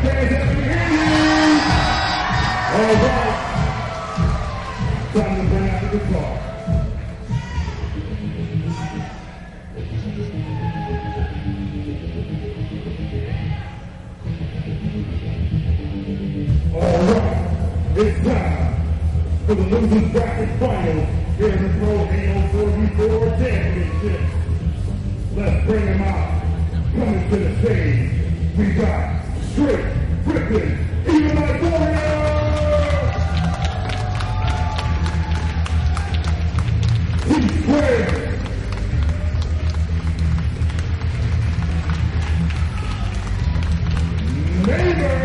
hands up, we hear you! All right. Time to bring out the guitar. All right. It's time for the losers bracket finals here in the Pro 804 Championships. Let's bring them out. Coming to the stage, we got Str8 Rippin, Elamite Warlock, Tsquared, Beaver,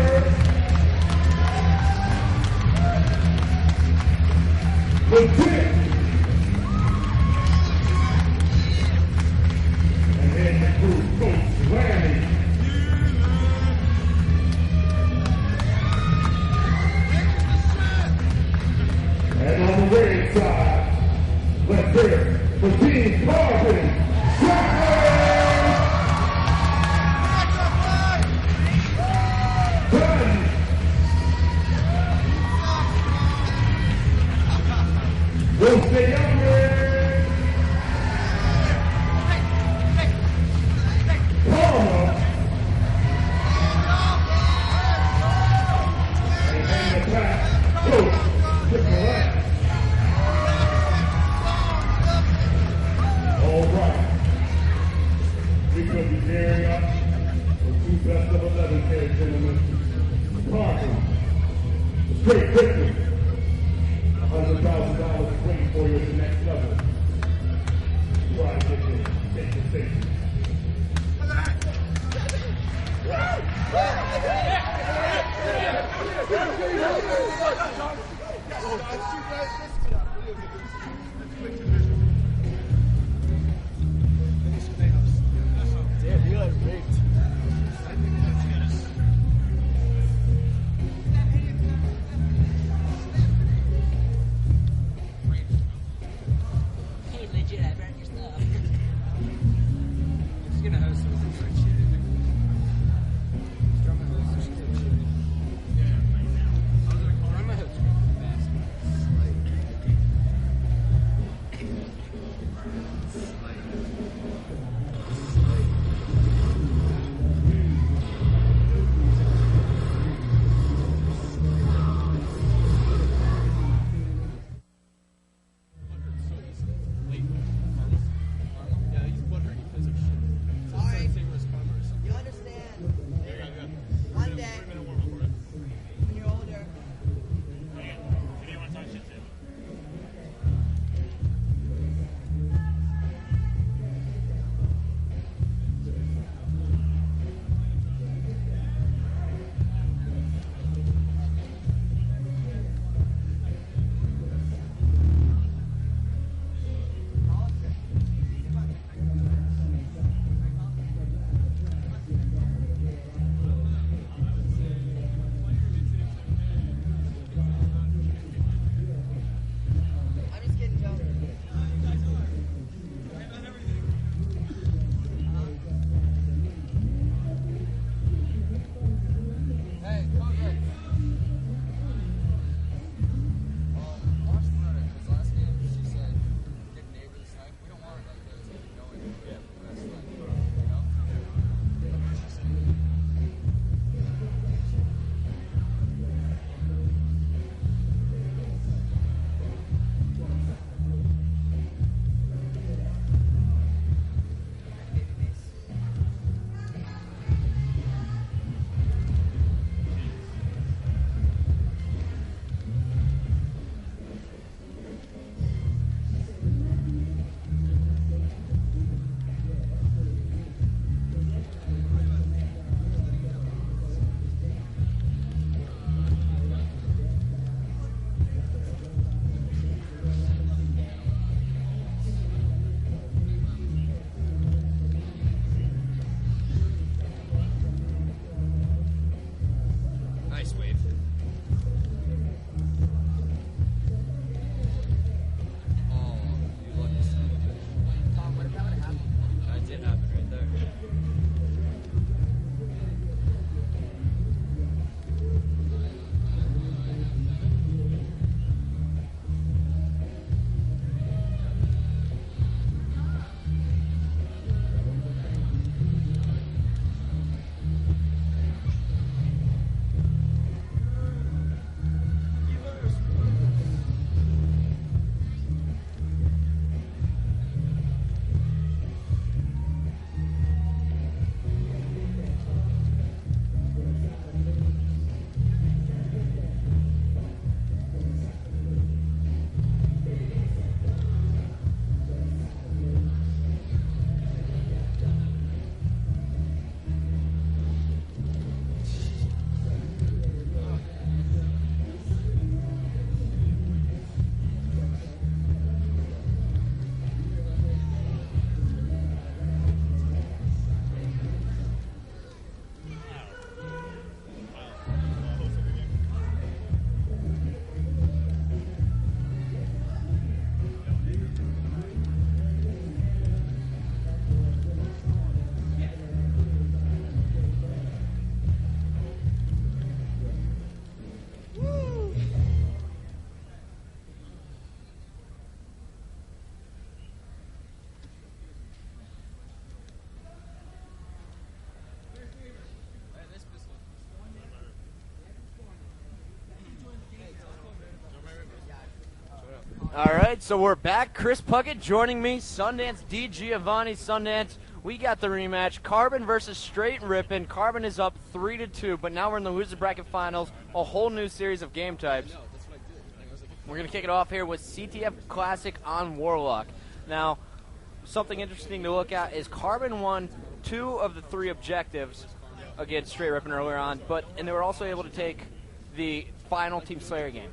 Midship, and then the crew, Ghostayame. And on the red side, let's hear it for Team Carbon, Shockwave, Gandhi, Ghostayame, and the back, Tsquared. All right. We could be gearing up for two best of 11 here, gentlemen. Parking, Str8 Rippin, $100,000 waiting for you at the next level. Try to get the station. Damn, you are rigged. Hey, legit, I burned your stuff. He's gonna host some good shit. He's trying to host some good shit. I'm gonna host fast. All right, so we're back. Chris Puckett joining me. Sundance D. Giovanni. Sundance, we got the rematch. Carbon versus Str8 Rippin. Carbon is up 3-2, but now we're in the loser bracket finals. A whole new series of game types. We're going to kick it off here with CTF Classic on Warlock. Now, something interesting to look at is Carbon won 2 of the 3 objectives against Str8 Rippin earlier on, and they were also able to take the final Team Slayer game.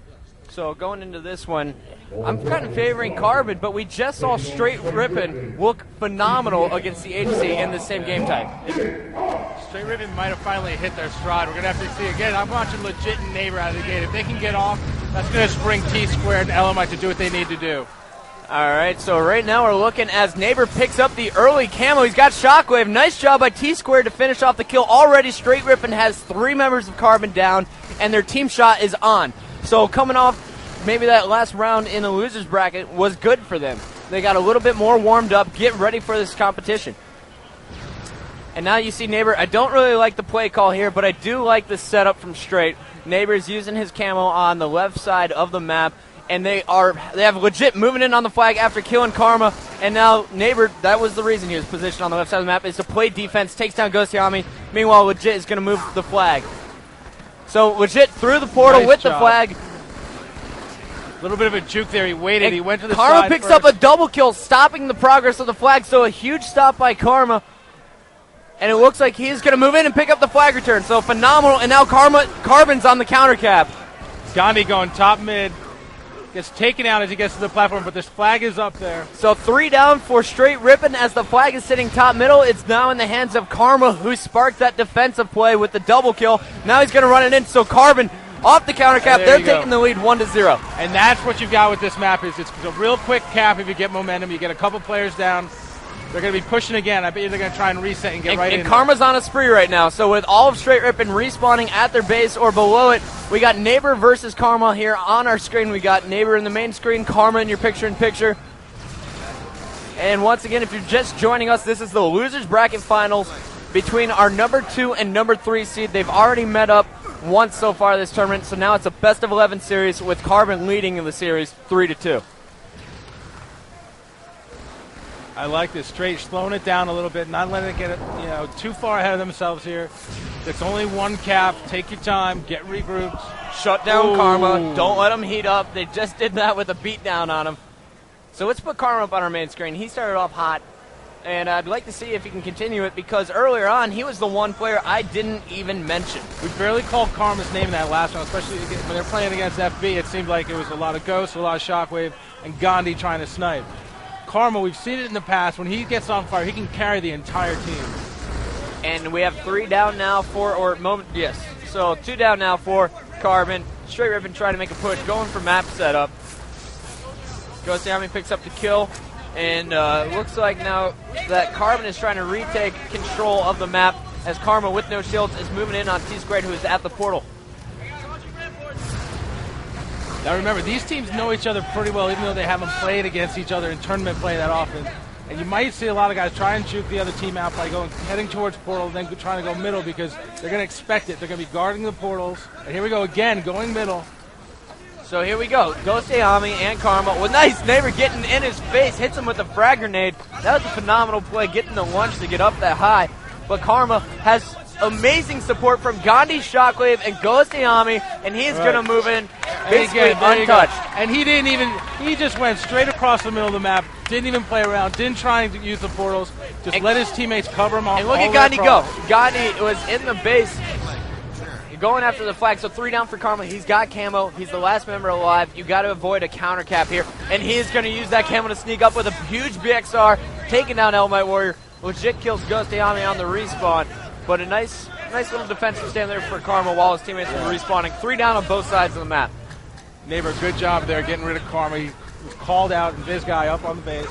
So going into this one, I'm kind of favoring Carbon, but we just saw Str8 Rippin look phenomenal against the agency in the same game type. Str8 Rippin might have finally hit their stride. We're going to have to see again. I'm watching legit and Neighbor out of the gate. If they can get off, that's going to spring Tsquared and Elamite to do what they need to do. All right, so right now we're looking as Neighbor picks up the early camo. He's got Shockwave. Nice job by Tsquared to finish off the kill. Already Str8 Rippin has 3 members of Carbon down, and their team shot is on. So coming off maybe that last round in the losers bracket was good for them. They got a little bit more warmed up, getting ready for this competition. And now you see Neighbor. I don't really like the play call here, but I do like the setup from Str8. Neighbor's using his camo on the left side of the map, and they have legit moving in on the flag after killing Karma. And now Neighbor, that was the reason he was positioned on the left side of the map, is to play defense, takes down Ghostayame. Meanwhile, Legit is going to move the flag. So Legit through the portal Nice with job. the flag. A little bit of a juke there. He waited. He went to the Karma side picks first. up a double kill, stopping the progress of the flag. So a huge stop by Karma. And it looks like he's going to move in and pick up the flag return. So phenomenal. And now Carbon's on the counter cap. Gandhi going top mid. Gets taken out as he gets to the platform, but this flag is up there. So 3 down for Str8 Rippin as the flag is sitting top middle. It's now in the hands of Karma, who sparked that defensive play with the double kill. Now he's going to run it in. So Carbon off the counter cap. There They're you go. taking the lead 1-0. And that's what you've got with this map is it's a real quick cap if you get momentum. You get a couple players down. They're going to be pushing again. I bet you they're going to try and reset and get right in. And Karma's on a spree right now. So with all of Str8 Rippin respawning at their base or below it, we got Neighbor versus Karma here on our screen. We got Neighbor in the main screen, Karma in your picture-in-picture. And once again, if you're just joining us, this is the losers bracket finals between our number 2 and number 3 seed. They've already met up once so far this tournament, so now it's a best of 11 series with Carbon leading in the series 3-2. I like this. Str8 slowing it down a little bit, not letting it get too far ahead of themselves here. It's only one cap. Take your time. Get regrouped. Shut down Ooh. Karma. Don't let him heat up. They just did that with a beatdown on him. So let's put Karma up on our main screen. He started off hot, and I'd like to see if he can continue it because earlier on he was the one player I didn't even mention. We barely called Karma's name in that last round, especially when they're playing against FB. It seemed like it was a lot of Ghosts, a lot of Shockwave, and Gandhi trying to snipe. Karma, we've seen it in the past. When he gets on fire, he can carry the entire team. And we have 3 down now So 2 down now for Carbon. Str8 Rippin trying to make a push, going for map setup. Ghostayame picks up the kill, and looks like now that Carbon is trying to retake control of the map as Karma with no shields is moving in on Tsquared, who is at the portal. Now remember, these teams know each other pretty well, even though they haven't played against each other in tournament play that often. And you might see a lot of guys try and juke the other team out by heading towards portal, then trying to go middle because they're going to expect it. They're going to be guarding the portals. And here we go again, going middle. So here we go. Ghostayame and Karma. Well, nice. Neighbor getting in his face. Hits him with a frag grenade. That was a phenomenal play, getting the lunge to get up that high. But Karma has amazing support from Gandhi, Shockwave, and Ghostayame, and he's going to move in basically untouched. And he just went straight across the middle of the map, didn't even play around, didn't try to use the portals, just let his teammates cover him off. And look at Gandhi go. Gandhi was in the base, going after the flag, so 3 down for Karma. He's got camo. He's the last member alive. You got to avoid a counter cap here, and he is going to use that camo to sneak up with a huge BXR, taking down Elamite Warrior. Legit kills Ghostayame on the respawn, but a nice little defensive stand there for Karma while his teammates were respawning. 3 down on both sides of the map. Neighbor, good job there getting rid of Karma. He was called out, and this guy up on the base.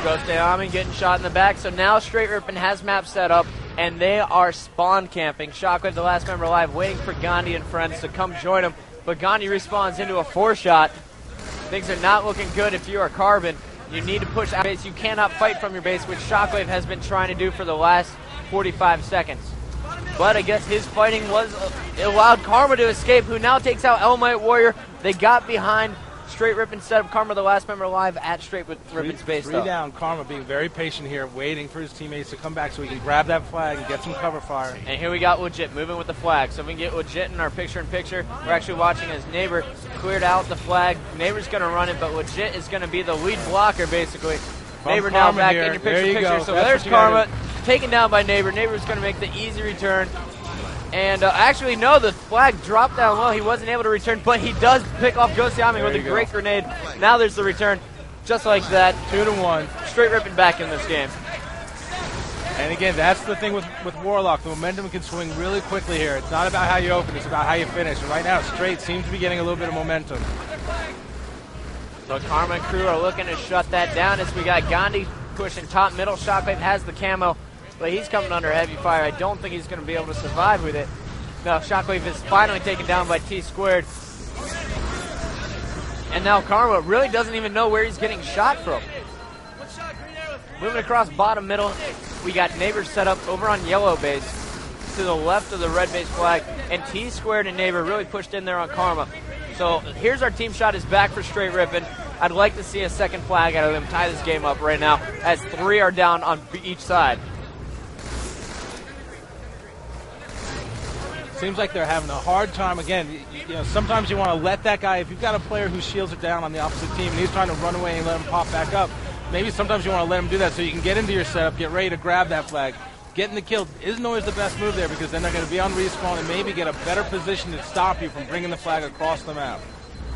Ghostayame getting shot in the back, so now Str8 Rippin has map set up, and they are spawn camping. Shockwave, the last member alive, waiting for Gandhi and friends to come join him, but Gandhi respawns into a 4-shot. Things are not looking good if you are Carbon. You need to push out base. You cannot fight from your base, which Shockwave has been trying to do for the last 45 seconds. But I guess his fighting allowed Karma to escape, who now takes out Elamite Warrior They got behind Str8 Rippin, set up Karma, the last member alive, at Str8 Rippin's base. Three down. Karma being very patient here, waiting for his teammates to come back so he can grab that flag and get some cover fire. And here we got Legit moving with the flag. So if we can get Legit in our picture-in-picture, we're actually watching as Neighbor cleared out the flag. Neighbor's going to run it, but Legit is going to be the lead blocker, basically. Neighbor now back in your picture-in-picture. So there's Karma, taken down by Neighbor. Neighbor's going to make the easy return. And actually, no, the flag dropped down low. He wasn't able to return, but he does pick off Ghostayame with a great grenade. Now there's the return, just like that. 2-1. Str8 Rippin back in this game. And again, that's the thing with Warlock. The momentum can swing really quickly here. It's not about how you open, it's about how you finish. And right now, Str8 seems to be getting a little bit of momentum. So Karma and crew are looking to shut that down as we got Gandhi pushing top middle. Shockwave has the camo, but he's coming under heavy fire. I don't think he's going to be able to survive with it. No, Shockwave is finally taken down by Tsquared. And now Karma really doesn't even know where he's getting shot from. Moving across bottom middle, we got Neighbor set up over on yellow base to the left of the red base flag. And Tsquared and Neighbor really pushed in there on Karma. So here's our team shot is back for Str8 Rippin. I'd like to see a second flag out of them tie this game up right now as 3 are down on each side. Seems like they're having a hard time. Again, you know, sometimes you want to let that guy, if you've got a player whose shields are down on the opposite team and he's trying to run away and let him pop back up, maybe sometimes you want to let him do that so you can get into your setup, get ready to grab that flag. Getting the kill isn't always the best move there because then they're going to be on respawn and maybe get a better position to stop you from bringing the flag across the map.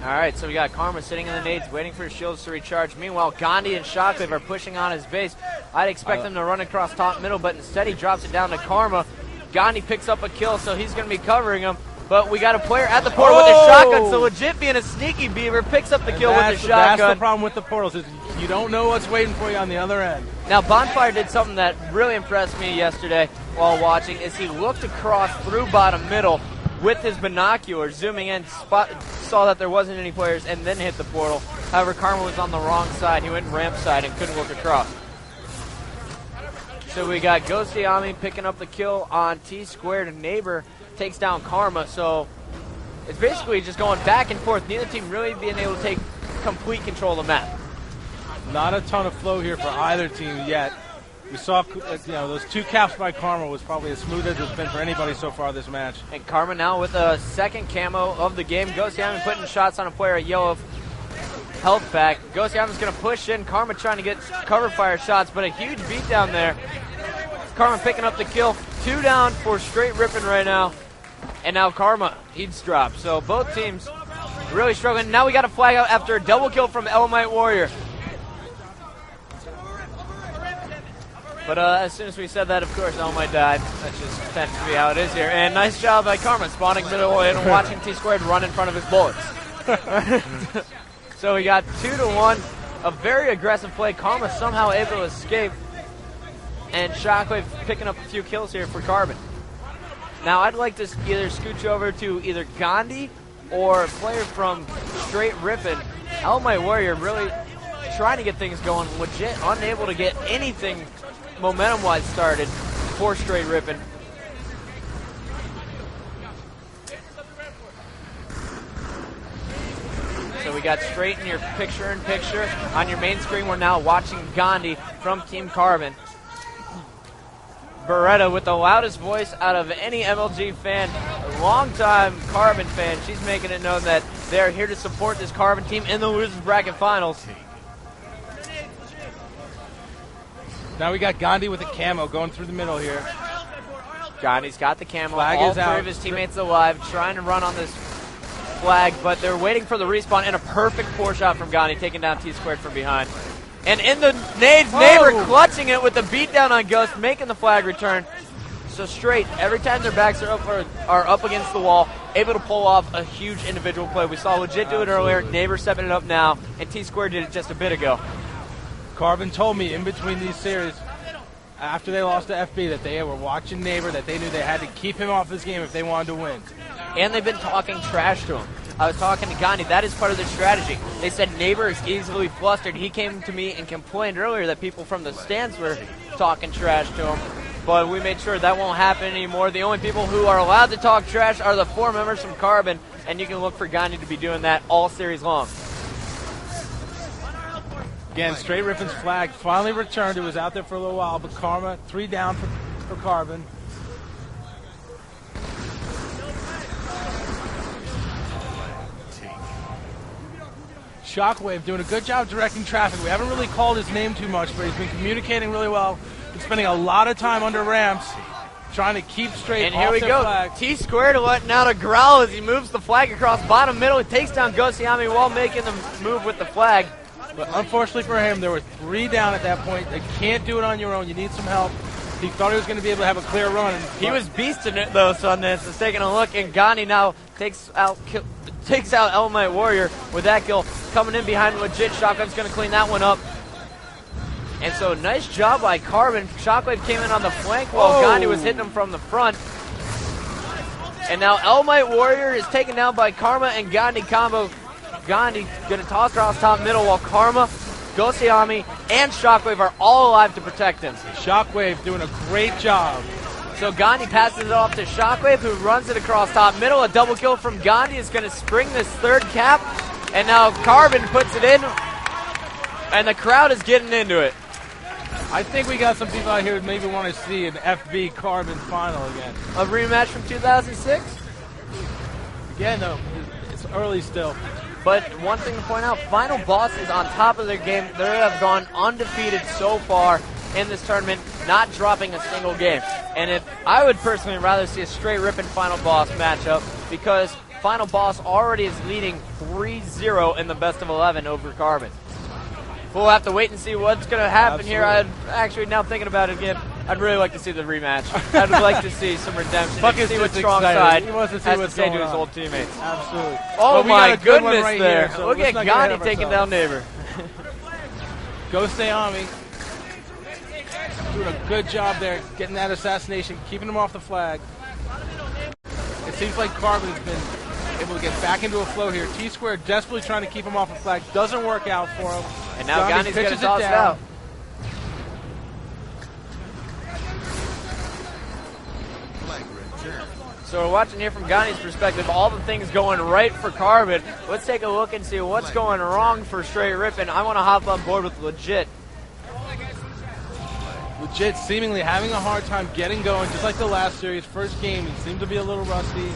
All right, so we got Karma sitting in the nades, waiting for his shields to recharge. Meanwhile, Gandhi and Shockwave are pushing on his base. I'd expect them to run across top middle, but instead he drops it down to Karma. Gandhi picks up a kill, so he's going to be covering him. But we got a player at the portal with a shotgun, so Legit being a sneaky Beaver picks up the kill with the shotgun. That's the problem with the portals is you don't know what's waiting for you on the other end. Now, Bonfire did something that really impressed me yesterday while watching, is he looked across through bottom middle with his binoculars, zooming in, saw that there wasn't any players, and then hit the portal. However, Karma was on the wrong side. He went ramp side and couldn't look across. So we got Ghostayame picking up the kill on Tsquared, and Neighbor takes down Karma. So it's basically just going back and forth. Neither team really being able to take complete control of the map. Not a ton of flow here for either team yet. We saw, those 2 caps by Karma was probably as smooth as it's been for anybody so far this match. And Karma now with a second camo of the game. Ghostayame putting shots on a player at yellow health pack. Ghostayame's going to push in. Karma trying to get cover fire shots, but a huge beatdown there. Karma picking up the kill. 2 down for Str8 Rippin right now. And now Karma, he's dropped. So both teams really struggling. Now we got a flag out after a double kill from Elamite Warrior. But as soon as we said that, of course, Elamite died. That just tends to be how it is here. And nice job by Karma spawning middle and watching Tsquared run in front of his bullets. So we got 2-1. A very aggressive play. Karma somehow able to escape. And Shockwave picking up a few kills here for Carbon. Now I'd like to either scooch over to either Gandhi or a player from Str8 Rippin. Elamite Warrior really trying to get things going. Legit unable to get anything momentum-wise started for Str8 Rippin. So we got Str8 in your picture-in-picture. On your main screen, we're now watching Gandhi from Team Carbon. Beretta with the loudest voice out of any MLG fan, a long-time Carbon fan. She's making it known that they're here to support this Carbon team in the losers bracket finals. Now we got Gandhi with a camo going through the middle here. Gandhi's got the camo. Flag All is out. 3 of his teammates alive, trying to run on this flag, but they're waiting for the respawn, and a perfect 4 shot from Gandhi, taking down Tsquared from behind. And in the nades, Neighbor clutching it with the beatdown on Ghost, making the flag return. So Str8, every time their backs are up against the wall, able to pull off a huge individual play. We saw Legit do it earlier, Neighbor stepping it up now, and Tsquared did it just a bit ago. Carbon told me in between these series, after they lost to FB, that they were watching Neighbor, that they knew they had to keep him off his game if they wanted to win. And they've been talking trash to him. I was talking to Gandhi. That is part of their strategy. They said Neighbor is easily flustered. He came to me and complained earlier that people from the stands were talking trash to him. But we made sure that won't happen anymore. The only people who are allowed to talk trash are the 4 members from Carbon. and you can look for Gandhi to be doing that all series long. Again, Str8 Rippin's flag finally returned. It was out there for a little while, but Karma, 3 down for Carbon. Shockwave doing a good job directing traffic. We haven't really called his name too much, but he's been communicating really well. Been spending a lot of time under ramps, trying to keep Str8 And here we their go. flag. Tsquared letting out a growl as he moves the flag across bottom middle. He takes down Ghostayame while making the move with the flag. But unfortunately for him, there were 3 down at that point. You can't do it on your own. You need some help. He thought he was going to be able to have a clear run. He was beasting it though, so on this is taking a look, and Gandhi now takes out Elamite Warrior with that kill. Coming in behind legit. Shockwave's going to clean that one up. And so nice job by Carbon. Shockwave came in on the flank while Gandhi was hitting him from the front. And now Elamite Warrior is taken down by Karma and Gandhi combo. Gandhi going to toss across top middle while Karma, Ghostayame, and Shockwave are all alive to protect him. Shockwave doing a great job. So Gandhi passes it off to Shockwave, who runs it across top middle. A double kill from Gandhi is going to spring this 3rd cap. And now Carbon puts it in, and the crowd is getting into it. I think we got some people out here who maybe want to see an FB Carbon final again. A rematch from 2006? Again, though, it's early still. But one thing to point out, Final Boss is on top of their game. They have gone undefeated so far in this tournament, not dropping a single game. And I would personally rather see a Str8 Rippin Final Boss matchup, because Final Boss already is leading 3-0 in the best of 11 over Carbon. We'll have to wait and see what's going to happen here. I'd actually, now thinking about it again, I'd really like to see the rematch. I'd like to see some redemption. Buck and is see what just Strong excited. Side He wants to see has what's to say to going his on. old teammates. Absolutely. Oh Well, we got my a good one goodness right there. here, so Look let's at not get ahead Gandhi of taking ourselves. down Neighbor. Ghostayame doing a good job there, getting that assassination, keeping him off the flag. It seems like Carbon has been able to get back into a flow here. Tsquared desperately trying to keep him off the flag. Doesn't work out for him. And now Gandhi Gandhi's going to pitches it toss it down. out. So we're watching here from Gandhi's perspective, all the things going right for Carbon. Let's take a look and see what's going wrong for Str8 Rippin. I want to hop on board with Legit. Legit seemingly having a hard time getting going, just like the last series. First game, he seemed to be a little rusty.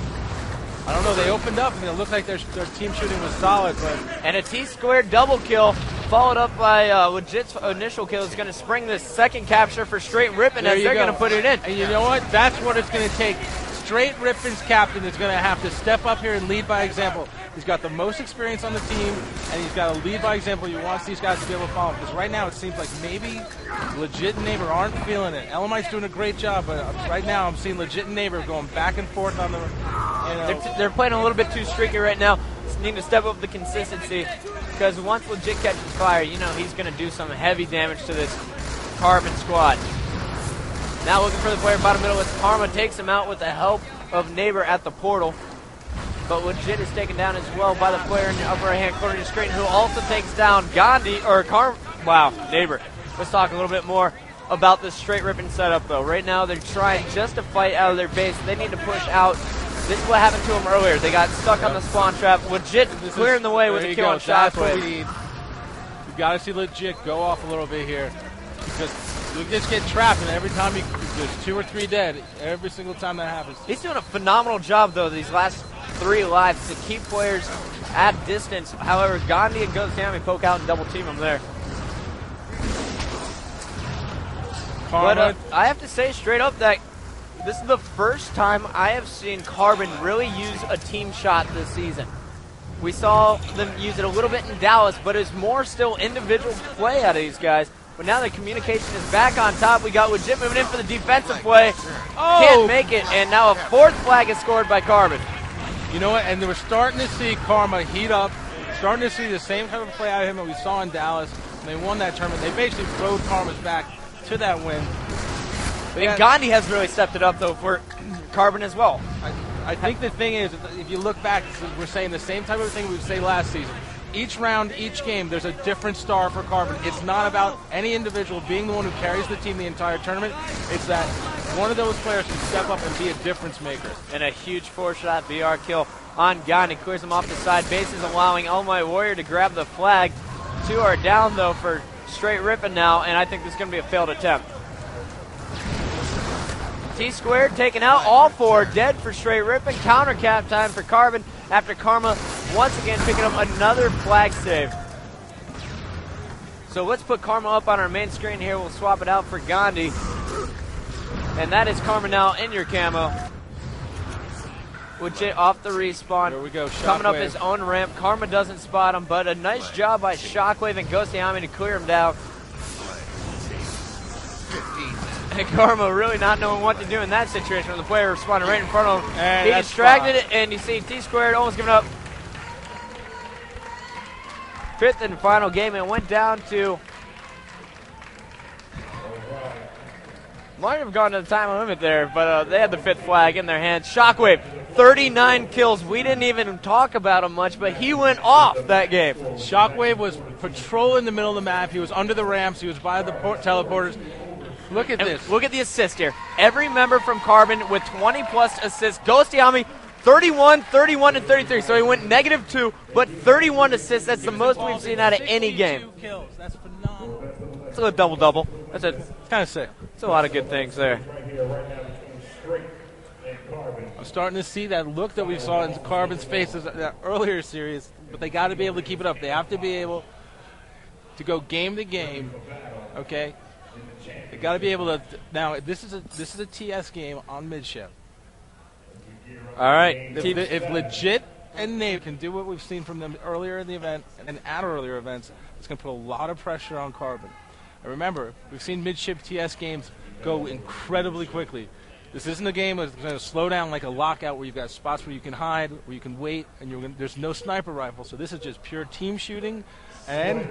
I don't know, they opened up and it looked like their team shooting was solid, but... And a Tsquared double kill, followed up by Legit's initial kill, is going to spring this 2nd capture for Str8 Rippin as they're going to put it in. And you know what? That's what it's going to take. Str8 Rippin's captain is going to have to step up here and lead by example. He's got the most experience on the team, and he's got to lead by example. You want these guys to be able to follow. Because right now it seems like maybe Legit and Neighbor aren't feeling it. Elamite's doing a great job, but right now I'm seeing Legit and Neighbor going back and forth on the... They're playing a little bit too streaky right now. Just need to step up the consistency, because once Legit catches fire, you know he's going to do some heavy damage to this Carbon squad. Now looking for the player bottom middle as Karma takes him out with the help of Neighbor at the portal. But Legit is taken down as well by the player in the upper right-hand corner of the screen, who also takes down Gandhi, or Neighbor. Let's talk a little bit more about this Str8 Rippin setup, though. Right now, they're trying just to fight out of their base. They need to push out. This is what happened to them earlier. They got stuck on the spawn trap. Legit clearing the way with the kill on Shockwave. You got to see Legit go off a little bit here. Because you just get trapped, and every time there's 2 or 3 dead, every single time that happens. He's doing a phenomenal job, though, these last 3 lives to keep players at distance. However, Gandhi and Ghostayame poke out and double team him there. But I have to say straight up that this is the first time I have seen Carbon really use a team shot this season. We saw them use it a little bit in Dallas, but it's more still individual play out of these guys. But now the communication is back on top. We got Legit moving in for the defensive play. Can't make it, and now a 4th flag is scored by Carbon. You know what? And we're starting to see Karma heat up, starting to see the same type of play out of him that we saw in Dallas. And they won that tournament. They basically rode Karma's back to that win. And Gandhi has really stepped it up, though, for Carbon as well. I think the thing is, if you look back, we're saying the same type of thing we would say last season. Each round, each game, there's a different star for Carbon. It's not about any individual being the one who carries the team the entire tournament. It's that one of those players can step up and be a difference maker. And a huge 4-shot BR kill on Gandhi. Clears him off the side bases, allowing Elamite Warrior to grab the flag. 2 are down, though, for Str8 Rippin now, and I think this is going to be a failed attempt. Tsquared taken out, all 4 dead for Str8 Rippin. Counter cap time for Carbon after Karma once again picking up another flag save. So let's put Karma up on our main screen here. We'll swap it out for Gandhi. And that is Karma now in your camo. Legit off the respawn. Here we go, Coming up Shockwave. his own ramp. Karma doesn't spot him, but a nice job by Shockwave and Ghostayame to clear him down. And Karma really not knowing what to do in that situation when the player responded right in front of him. And He that's distracted fine. it, and you see Tsquared almost giving up. 5th and final game, and went down to... Might have gone to the time limit there, but they had the 5th flag in their hands. Shockwave, 39 kills. We didn't even talk about him much, but he went off that game. Shockwave was patrolling the middle of the map. He was under the ramps. He was by the teleporters. Look at And this. look at the assist here. Every member from Carbon with 20-plus assists. Ghostayame, 31, 31, and 33. So he went -2, but 31 assists. That's the most we've seen out of any game. 52 kills. That's phenomenal. It's a double-double. That's a, Kind of sick. that's a lot of good things there. I'm starting to see that look that we saw in Carbon's faces in that earlier series, but they got to be able to keep it up. They have to be able to go game to game, okay? They got to be able to. Now, this is a TS game on Midship. All right. If Legit and Nate can do what we've seen from them earlier in the event and at earlier events, it's going to put a lot of pressure on Carbon. And remember, we've seen Midship TS games go incredibly quickly. This isn't a game that's going to slow down like a Lockout where you've got spots where you can hide, where you can wait, and there's no sniper rifle. So this is just pure team shooting. And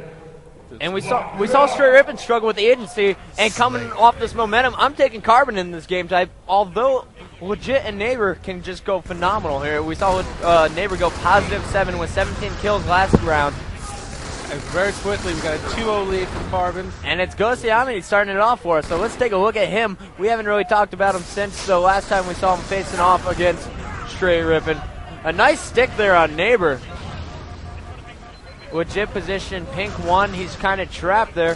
we saw Str8 Rippin struggle with the agency, and coming off this momentum, I'm taking Carbon in this game type, although Legit and Neighbor can just go phenomenal here. We saw Neighbor go +7 with 17 kills last round. And very quickly, we got a 2-0 lead from Carbon. And it's Ghostayame starting it off for us, so let's take a look at him. We haven't really talked about him since the last time we saw him facing off against Str8 Rippin. A nice stick there on Neighbor. Legit position, pink 1. He's kind of trapped there.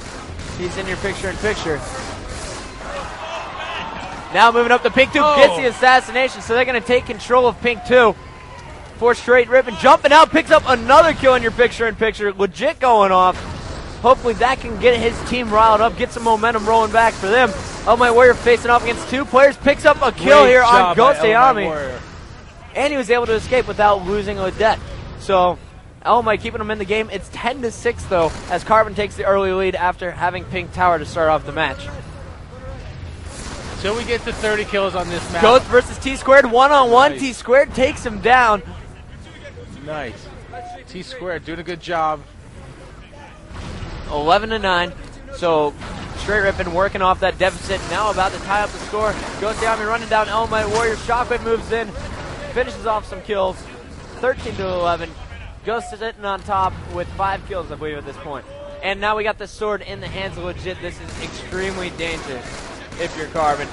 He's in your picture-in-picture. Now moving up to pink 2, gets the assassination, so they're going to take control of pink 2. For Str8 Rippin, jumping out, picks up another kill in your picture-in-picture. Legit going off. Hopefully that can get his team riled up, get some momentum rolling back for them. Elamite Warrior facing off against 2 players, picks up a kill here on Ghostayame. And he was able to escape without losing a death. So Elamite keeping him in the game. It's 10-6 though, as Carbon takes the early lead after having pink tower to start off the match. Until we get to 30 kills on this map. Ghost versus Tsquared, 1-on-1. Nice. Tsquared takes him down. Nice. Tsquared doing a good job. 11-9. So Str8 Rippin working off that deficit. Now about to tie up the score. Ghostayame running down Elamite Warrior. Shockwave moves in, finishes off some kills. 13-11. Ghost sitting on top with 5 kills, I believe, at this point. And now we got the sword in the hands of Legit. This is extremely dangerous if you're Carbon.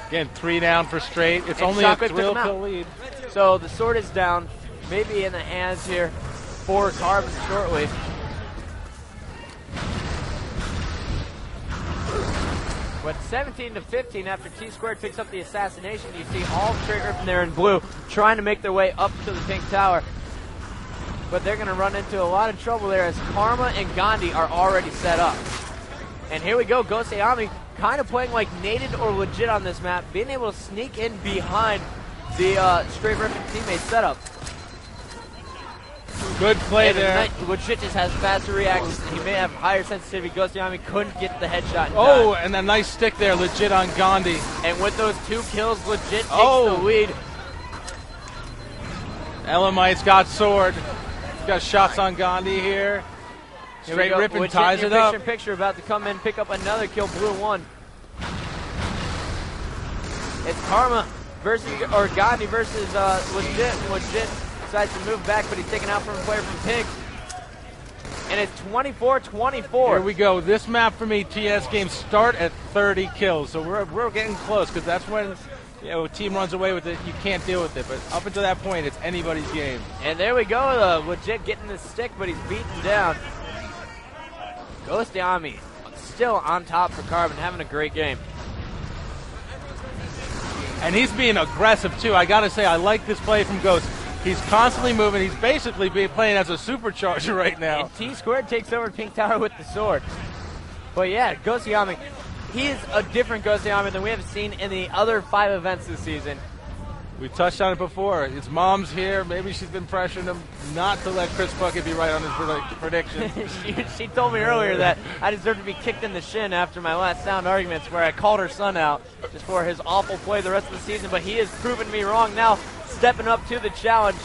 Again, 3 down for Str8. It's And only Shockwave a took him out. kill lead. So the sword is down, maybe in the hands here for Carbon shortly. But 17-15 after Tsquared picks up the assassination. You see all Str8 Rippin there in blue trying to make their way up to the pink tower. But they're going to run into a lot of trouble there as Karma and Gandhi are already set up. And here we go, Ghostayame kind of playing like Nated or Legit on this map, being able to sneak in behind the Str8 Rippin teammate setup. Good play And there. Legit just has faster reactions. He may have higher sensitivity. Ghostayame couldn't get the headshot in Oh, time. and a nice stick there, Legit on Gandhi. And with those 2 kills, Legit takes Oh. the lead. Elamite's got sword. He's got shots on Gandhi here. Here we Str8 go. Rippin Legit ties in it your up. Picture about to come in, pick up another kill, blue 1. It's Karma versus, or Gandhi versus Legit. Legit decides to move back, but he's taken out from a player from pink. and it's 24-24. Here we go. This map for me, TS games start at 30 kills. So we're getting close because that's when a team runs away with it. You can't deal with it. But up until that point, it's anybody's game. And there we go. Legit getting the stick, but he's beaten down. Ghostayame still on top for Carbon, having a great game. And he's being aggressive, too. I got to say, I like this play from Ghost. He's constantly moving. He's basically playing as a supercharger right now. And Tsquared takes over Pink Tower with the sword. But yeah, Ghostayame, he is a different Ghostayame than we have seen in the other 5 events this season. We touched on it before. His mom's here. Maybe she's been pressuring him not to let Chris Bucket be right on his prediction. she told me earlier that I deserve to be kicked in the shin after my last sound arguments where I called her son out just for his awful play the rest of the season, but he has proven me wrong now, stepping up to the challenge.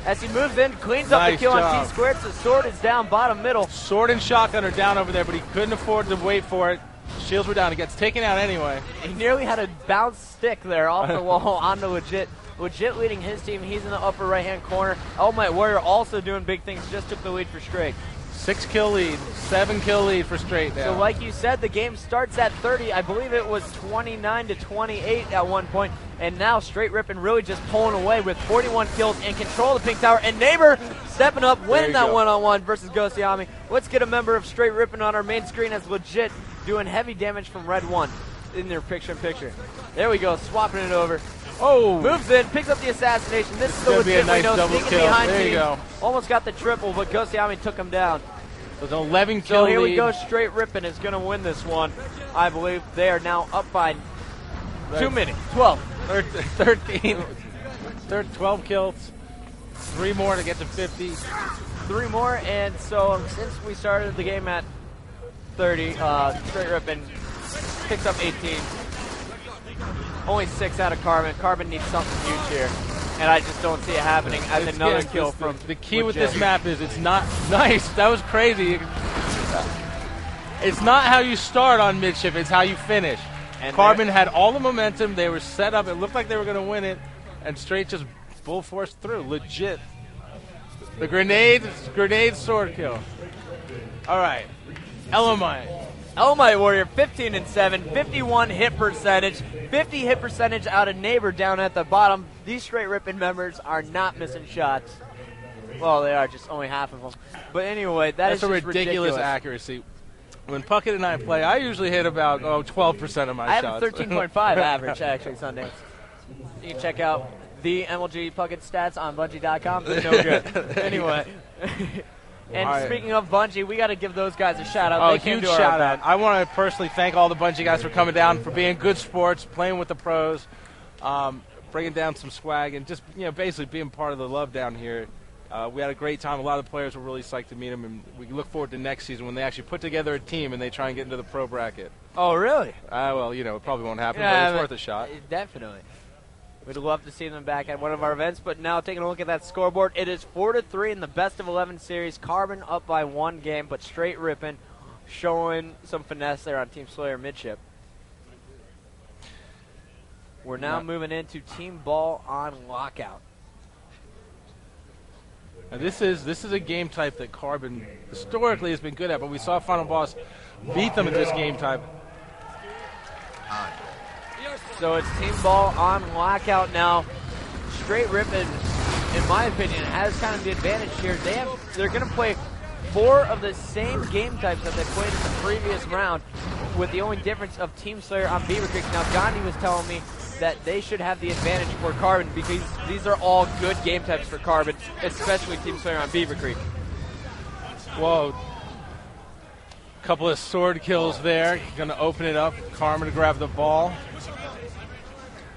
As he moves in, cleans up the kill on Tsquared, so sword is down bottom middle. Sword and shotgun are down over there, but he couldn't afford to wait for it. Shields were down. It gets taken out anyway. He nearly had a bounce stick there off the wall onto Legit. Legit leading his team. He's in the upper right-hand corner. Elamite Warrior also doing big things. Just took the lead for Str8. 6-kill lead. 7-kill lead for Str8 now. So like you said, the game starts at 30. I believe it was 29-28 at one point. And now Str8 Rippin really just pulling away with 41 kills and control of the Pink Tower. And Neighbor stepping up, winning that one-on-one versus Ghostayame. Let's get a member of Str8 Rippin on our main screen as Legit doing heavy damage from Red 1 in their picture-in-picture. There we go, swapping it over. Oh! Moves in, picks up the assassination. This is the Legit we know, sneaking behind team. Almost got the triple, but Ghostayame took him down. There's an 11-kill So here we lead. go, Str8 Rippin is going to win this one. I believe they are now up by 2 minutes, 12. 13. 12 kills. 3 more to get to 50. 3 more, and so since we started the game at 30, Str8 Rippin picks up 18. Only 6 out of Carbon. Carbon needs something huge here, and I just don't see it happening. As another kill from the key with this map is it's not nice. That was crazy. It's not how you start on Midship, it's how you finish. And Carbon had all the momentum. They were set up. It looked like they were going to win it, and Str8 just full force through. Legit. The grenade sword kill. All right. Elamite Warrior, 15-7, 51 hit percentage, 50 hit percentage out of Neighbor down at the bottom. These Str8 Rippin members are not missing shots. Well, they are, just only half of them. But anyway, that's a ridiculous accuracy. When Puckett and I play, I usually hit about 12% of my shots. I have a 13.5 average, actually, Sundays. You can check out the MLG Puckett stats on Bungie.com. They're no good. Anyway. And speaking of Bungie, we got to give those guys a shout out. Huge shout out. I want to personally thank all the Bungie guys for coming down, for being good sports, playing with the pros, bringing down some swag, and just basically being part of the love down here. We had a great time. A lot of the players were really psyched to meet them, and we look forward to next season when they actually put together a team and they try and get into the pro bracket. Oh, really? Well, it probably won't happen, but it's worth a shot. Definitely. We'd love to see them back at one of our events, but now taking a look at that scoreboard, it is 4-3 in the best of 11 series. Carbon up by 1 game, but Str8 Rippin showing some finesse there on Team Slayer Midship. We're now moving into Team Ball on Lockout. Now this is a game type that Carbon historically has been good at, but we saw Final Boss beat them at this game type. So it's Team Ball on Lockout now. Str8 Rippin, in my opinion, has kind of the advantage here. They're going to play 4 of the same game types that they played in the previous round, with the only difference of Team Slayer on Beaver Creek. Now, Gandhi was telling me that they should have the advantage for Carbon because these are all good game types for Carbon, especially Team Slayer on Beaver Creek. Whoa. Couple of sword kills there. Going to open it up. Carbon to grab the ball.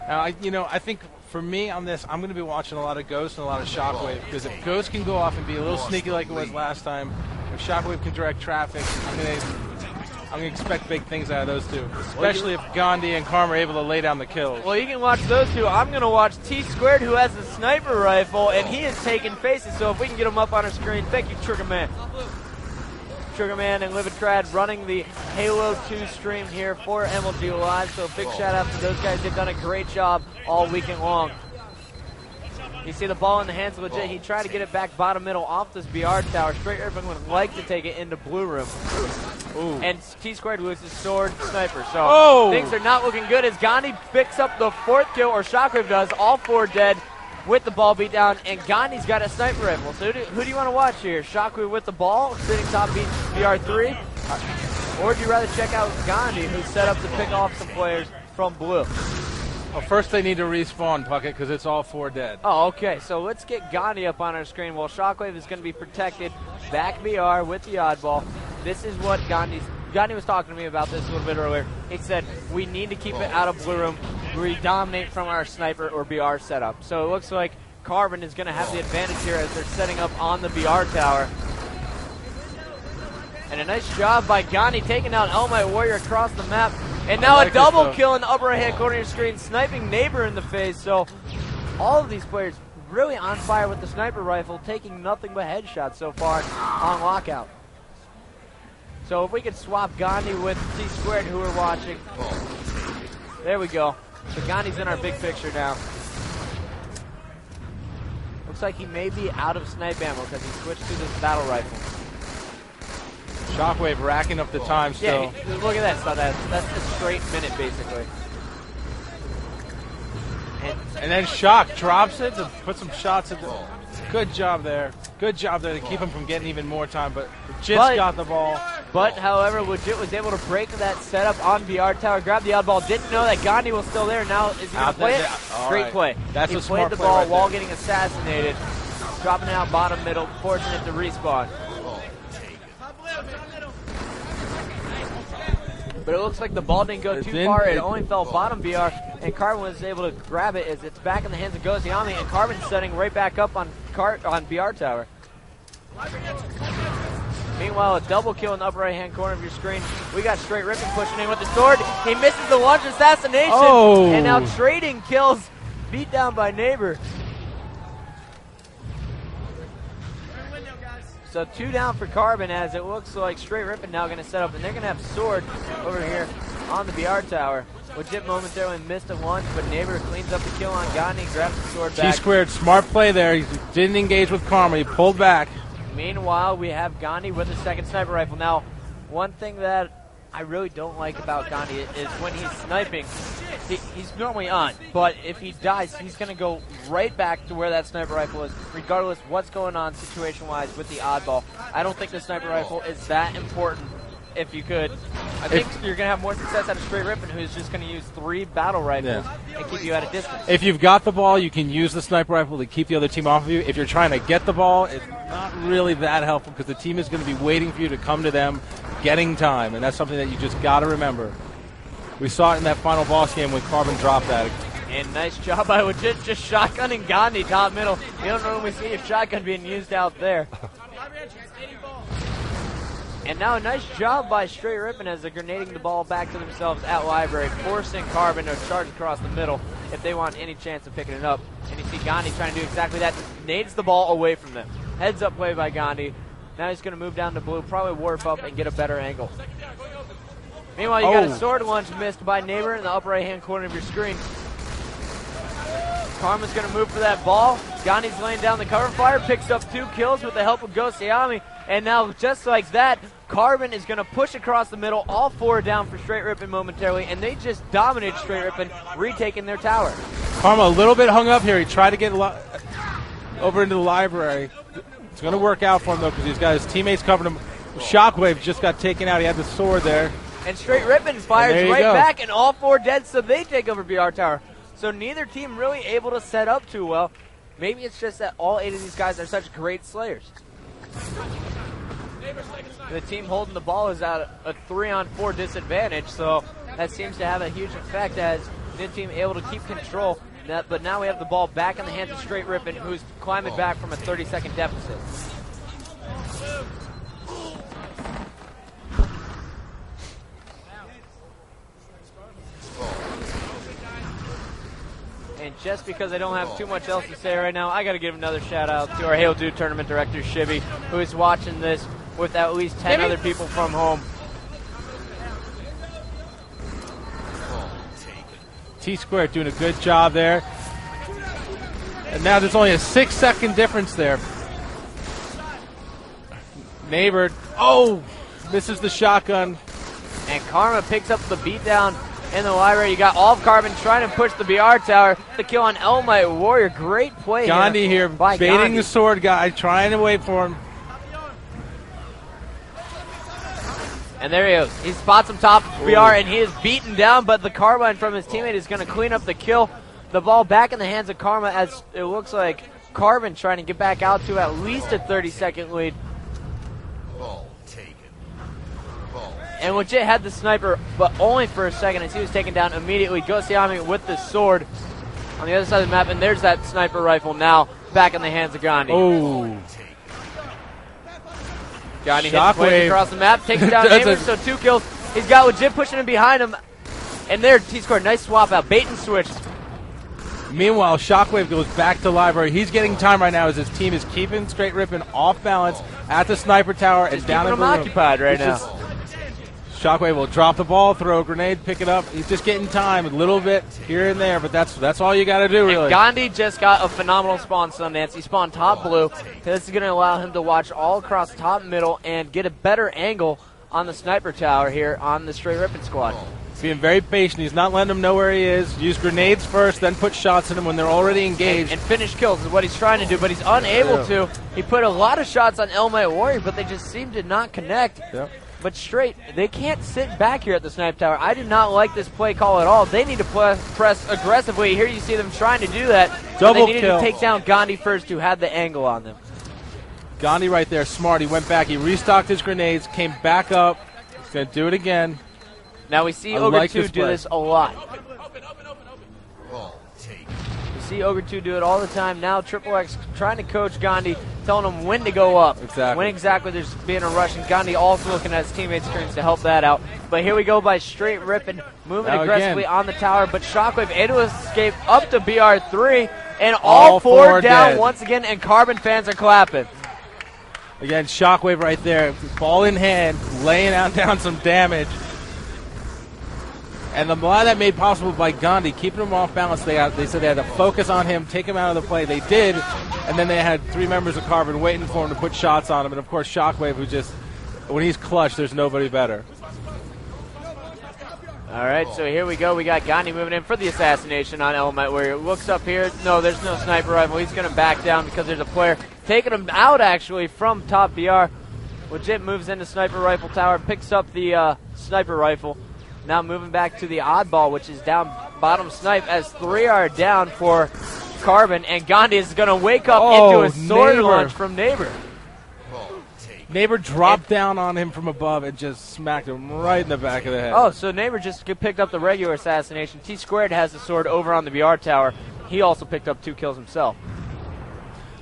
Now, I think for me on this, I'm going to be watching a lot of Ghost and a lot of Shockwave, because if Ghost can go off and be a little sneaky like it was last time, if Shockwave can direct traffic, I'm going to expect big things out of those two, especially if Gandhi and Karma are able to lay down the kills. Well, you can watch those two. I'm going to watch Tsquared, who has the sniper rifle, and he is taking faces, so if we can get him up on our screen. Thank you, Triggerman. Triggerman and Livid Trad running the Halo 2 stream here for MLG Live, so big shout out to those guys. They've done a great job all weekend long. You see the ball in the hands of Legit. He tried to get it back bottom middle off this BR tower. Str8 Rippin would like to take it into blue room. Ooh. And Tsquared loses sword sniper. So things are not looking good as Gandhi picks up the 4th kill, or Shockwave does. All 4 dead with the ball beat down, and Gandhi's got a sniper rifle. So who do you want to watch here? Shockwave with the ball, sitting top beat BR3? Or would you rather check out Gandhi, who's set up to pick off some players from blue? Well, first they need to respawn, Puckett, because it's all 4 dead. Oh, okay. So let's get Gandhi up on our screen. While Shockwave is going to be protected back BR with the oddball. This is what Gandhi was talking to me about this a little bit earlier. He said, we need to keep it out of blue room. We dominate from our sniper or BR setup. So it looks like Carbon is going to have the advantage here as they're setting up on the BR tower. And a nice job by Gandhi taking down Elamite Warrior across the map. And now a double kill in the upper right-hand corner of your screen, sniping Neighbor in the face. So all of these players really on fire with the sniper rifle, taking nothing but headshots so far on Lockout. So if we could swap Gandhi with Tsquared, who we're watching. There we go. So Gandhi's in our big picture now. Looks like he may be out of snipe ammo because he switched to this battle rifle. Shockwave racking up the time still. Yeah, look at that stuff. That's a straight minute, basically. And then Shock drops it to put some shots at the... Good job there. Good job there to keep him from getting even more time, but Legit's got the ball. But, however, Legit was able to break that setup on BR tower, grab the oddball, didn't know that Gandhi was still there. Now, is he going to play it? Great play. That's he a smart played the play ball right while there. getting assassinated, dropping it out bottom middle, forcing it to respawn. But it looks like the ball didn't go too far. It only fell bottom BR, and Carbon was able to grab it as it's back in the hands of Ghostayame, and Carbon's setting right back up on BR tower. Meanwhile, a double kill in the upper right-hand corner of your screen. We got Str8 Rippin pushing in with the sword. He misses the launch assassination, and now trading kills, beat down by Neighbor. So 2 down for Carbon, as it looks like Str8 Rippin now going to set up, and they're going to have sword over here on the BR tower. Legit momentarily missed a launch, but Neighbor cleans up the kill on Gandhi, grabs the sword back. Tsquared, smart play there. He didn't engage with Karma. He pulled back. Meanwhile, we have Gandhi with a second sniper rifle. Now, one thing that I really don't like about Gandhi is when he's sniping, he's normally on, but if he dies, he's going to go right back to where that sniper rifle is, regardless what's going on situation-wise with the oddball. I don't think the sniper rifle is that important. If you could, I think you're going to have more success out of Str8 Rippin, who's just going to use 3 battle rifles and keep you at a distance. If you've got the ball, you can use the sniper rifle to keep the other team off of you. If you're trying to get the ball, it's not really that helpful because the team is going to be waiting for you to come to them, getting time, and that's something that you just got to remember. We saw it in that final boss game when Carbon dropped that. And nice job by Legit, just shotgunning Gandhi top middle. You don't normally see a shotgun being used out there. And now a nice job by Str8 Rippin as they're grenading the ball back to themselves at Library, forcing Carbon to charge across the middle if they want any chance of picking it up. And you see Gandhi trying to do exactly that, nades the ball away from them. Heads up play by Gandhi. Now he's going to move down to blue, probably warp up and get a better angle. Meanwhile, you got a sword launch missed by Neighbor in the upper right-hand corner of your screen. Karma's going to move for that ball. Gandhi's laying down the cover fire, picks up 2 kills with the help of Ghostayame. And now, just like that, Carbon is going to push across the middle, all 4 down for Str8 Rippin momentarily, and they just dominated Str8 Rippin, retaking their tower. Karma a little bit hung up here. He tried to get over into the library. It's going to work out for him, though, because he's got his teammates covering him. Shockwave just got taken out. He had the sword there. And Str8 Rippin fires right back, and all 4 dead, so they take over BR tower. So neither team really able to set up too well. Maybe it's just that all 8 of these guys are such great slayers. The team holding the ball is at a 3-on-4 disadvantage, so that seems to have a huge effect as the team able to keep control. But now we have the ball back in the hands of Str8 Rippin, who's climbing back from a 30-second deficit. And just because I don't have too much else to say right now, I got to give another shout out to our Hail Dude Tournament Director, Shibby, who is watching this with at least 10 other people from home. Tsquared doing a good job there. And now there's only a 6-second difference there. Neighbor, misses the shotgun. And Karma picks up the beatdown in the library. You got all of Carbon trying to push the BR tower. The kill on Elamite Warrior. Great play Gandhi here by baiting Gandhi. the sword guy, trying to wait for him. And there he is. He spots him top of BR, and he is beaten down, but the carbine from his teammate is going to clean up the kill. The ball back in the hands of Karma as it looks like Carbon trying to get back out to at least a 30-second lead. Ball taken. And Legit had the sniper, but only for a second as he was taken down immediately. Ghostayame with the sword on the other side of the map, and there's that sniper rifle now back in the hands of Gandhi. Oh. Gandhi hits plays across the map, takes down Neighbor, so 2 kills. He's got Legit pushing him behind him. And there, Tsquared, nice swap out, bait and switch. Meanwhile, Shockwave goes back to library. He's getting time right now as his team is keeping Str8 Rippin off balance at the sniper tower and down in him the room. occupied right now. Shockwave will drop the ball, throw a grenade, pick it up. He's just getting time a little bit here and there, but that's all you got to do, really. And Gandhi just got a phenomenal spawn, Sundance. He spawned top blue. This is going to allow him to watch all across top middle and get a better angle on the sniper tower here on the Str8 Rippin squad. Being very patient. He's not letting them know where he is. Use grenades first, then put shots in them when they're already engaged. And finish kills is what he's trying to do, but he's unable to. He put a lot of shots on Elamite Warrior, but they just seem to not connect. Yep. But Str8, they can't sit back here at the snipe tower. I do not like this play call at all. They need to press aggressively. Here you see them trying to do that. Double they needed kill. to take down Gandhi first, who had the angle on them. Gandhi right there, smart. He went back. He restocked his grenades, came back up. He's going to do it again. Now we see I Ogre like 2 this do play. this a lot. Ball taken. We see Ogre 2 do it all the time. Now Triple X trying to coach Gandhi, telling him when to go up. Exactly. When exactly there's being a rush, and Gandhi also looking at his teammates' screens to help that out. But here we go by Str8 Rippin, moving Now aggressively again. on the tower, but Shockwave able to escape up to BR3, and all four down dead. once again, and Carbon fans are clapping. Again, Shockwave right there, ball in hand, laying down some damage. And a lot of that made possible by Gandhi, keeping him off balance. They said they had to focus on him, take him out of the play. They did, and then they had 3 members of Carbon waiting for him to put shots on him. And, of course, Shockwave, who just, when he's clutch, there's nobody better. All right, so here we go. We got Gandhi moving in for the assassination on Elamite Warrior. Looks up here. No, there's no sniper rifle. He's going to back down because there's a player taking him out, actually, from top BR. Legit moves into sniper rifle tower, picks up the sniper rifle. Now moving back to the oddball, which is down bottom snipe, as 3 are down for Carbon, and Gandhi is going to wake up into a sword launch from Neighbor. Neighbor dropped down on him from above and just smacked him right in the back of the head. Oh, so Neighbor just picked up the regular assassination. Tsquared has the sword over on the BR tower. He also picked up 2 kills himself.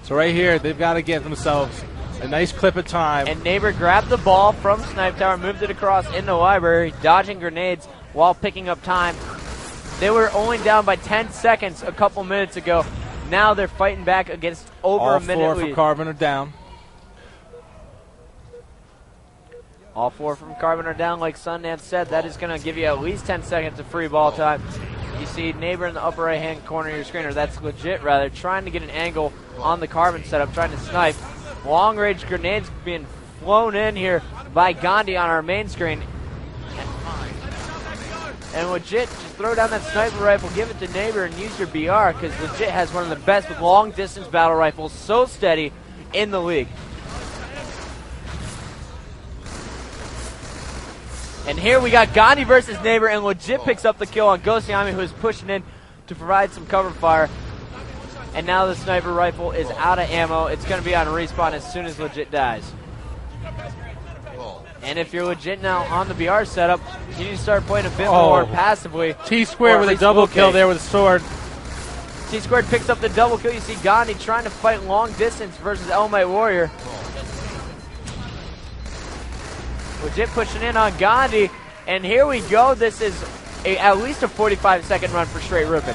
So right here, they've got to get themselves a nice clip of time. And Neighbor grabbed the ball from Snipe Tower, moved it across in the library, dodging grenades while picking up time. They were only down by 10 seconds a couple minutes ago. Now they're fighting back against over a minute All 4 lead. for Carbon are down. All 4 from Carbon are down, like Sundance said. That is going to give you at least 10 seconds of free ball time. You see Neighbor in the upper right-hand corner of your screen, or that's Legit, rather, trying to get an angle on the Carbon setup, trying to snipe. Long-range grenades being flown in here by Gandhi on our main screen. And Legit, just throw down that sniper rifle, give it to Neighbor, and use your BR, because Legit has one of the best with long-distance battle rifles, so steady in the league. And here we got Gandhi versus Neighbor, and Legit picks up the kill on Ghostayame, who is pushing in to provide some cover fire. And now the sniper rifle is out of ammo. It's going to be on respawn as soon as Legit dies. And if you're Legit now on the BR setup, you need to start playing a bit more passively. Tsquared with a double kill there with a sword. Tsquared picks up the double kill. You see Gandhi trying to fight long distance versus Elamite Warrior. Legit pushing in on Gandhi. And here we go. This is at least a 45-second run for Str8 Rippin.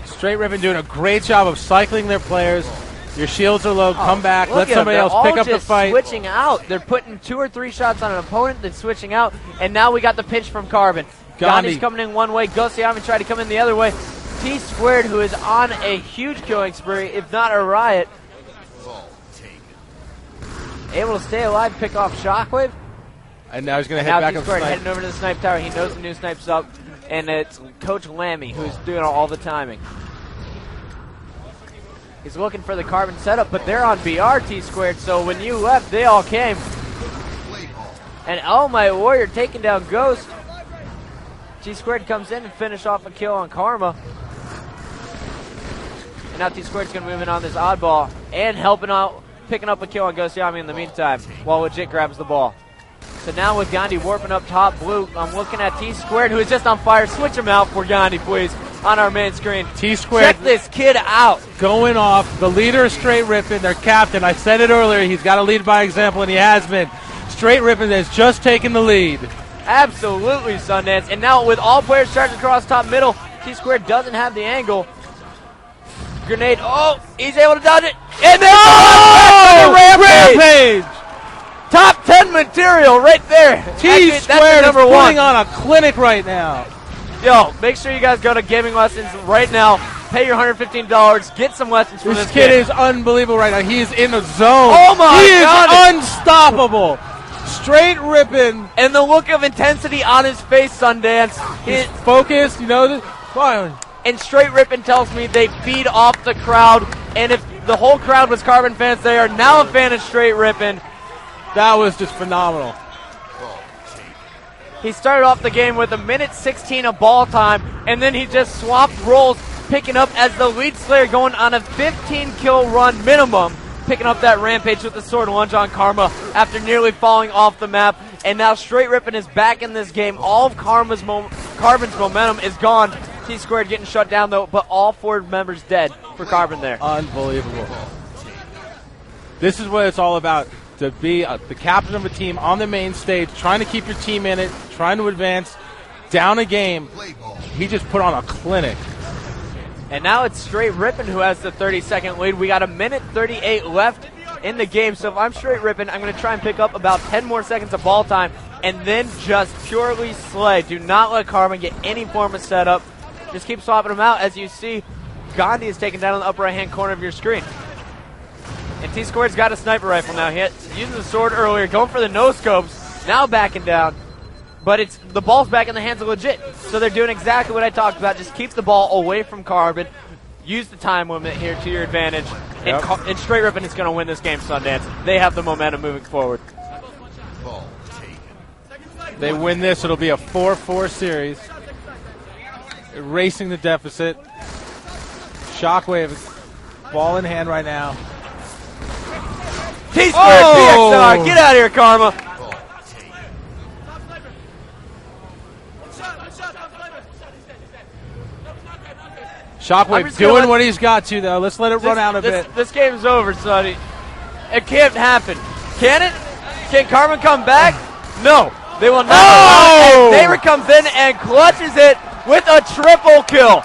Str8 Rippin doing a great job of cycling their players. Your shields are low. Come back. Let somebody else pick up the fight. Switching out. They're putting 2 or 3 shots on an opponent, then switching out. And now we got the pinch from Carbon. Gandhi's coming in one way. Ghostayame tried to come in the other way. Tsquared, who is on a huge killing spree, if not a riot. Ball taken. Able to stay alive, pick off Shockwave. And now he's going to Now head back up Tsquared snipe. heading over to the snipe tower. He knows the new snipe's up, and it's Coach Lammy who's doing all the timing. He's looking for the carbon setup, but they're on BR, Tsquared, so when you left, they all came. And Elamite Warrior taking down Ghost. Tsquared comes in and finish off a kill on Karma. And now Tsquared's going to move in on this oddball and helping out, picking up a kill on Ghostayame in the meantime while Legit grabs the ball. So now with Gandhi warping up top blue, I'm looking at Tsquared, who is just on fire. Switch him out for Gandhi, please, on our main screen. Tsquared Check this kid out. going off. The leader is Str8 Rippin, their captain. I said it earlier. He's got to lead by example, and he has been. Str8 Rippin has just taken the lead. Absolutely, Sundance. And now with all players charged across top middle, Tsquared doesn't have the angle. Grenade. Oh, he's able to dodge it. And then Rampage! Top 10 material right there. Tsquared is number putting one. on a clinic right now. Yo, make sure you guys go to gaming lessons right now. Pay your $115. Get some lessons from This kid is unbelievable right now. He is in the zone. Oh my He God. is unstoppable. Str8 Rippin. And the look of intensity on his face, Sundance. He's focused, you know this. And Str8 Rippin tells me they feed off the crowd. And if the whole crowd was Carbon fans, they are now a fan of Str8 Rippin. That was just phenomenal. He started off the game with a minute 16 of ball time, and then he just swapped roles, picking up as the lead slayer going on a 15-kill run minimum, picking up that rampage with the sword lunge on Karma after nearly falling off the map. And now Str8 Rippin is back in this game. All of Carbon's momentum is gone. Tsquared getting shut down, though, but all 4 members dead for Carbon there. Unbelievable. This is what it's all about. To be the captain of a team on the main stage, trying to keep your team in it, trying to advance, down a game. He just put on a clinic. And now it's Str8 Rippin who has the 30-second lead. We got a minute 38 left in the game, so if I'm Str8 Rippin, I'm going to try and pick up about 10 more seconds of ball time and then just purely slay. Do not let Carbon get any form of setup. Just keep swapping them out. As you see, Gandhi is taken down in the upper right-hand corner of your screen. And Tsquared's got a sniper rifle now. He using the sword earlier, going for the no-scopes, now backing down. But it's the ball's back in the hands of Legit. So they're doing exactly what I talked about. Just keep the ball away from Carbon. Use the time limit here to your advantage. And Str8 Rippin is going to win this game, Sundance. They have the momentum moving forward. Ball taken. They win this, it'll be a 4-4 series. Erasing the deficit. Shockwave, ball in hand right now. Tsquared, PXR, get out of here, Karma. Ball taken. Shockwave doing what he's got to, though. Let's let it run out a bit. This game's over, Sonny. It can't happen. Can it? Can Karma come back? No. They will not. Oh! And Beaver comes in and clutches it with a triple kill.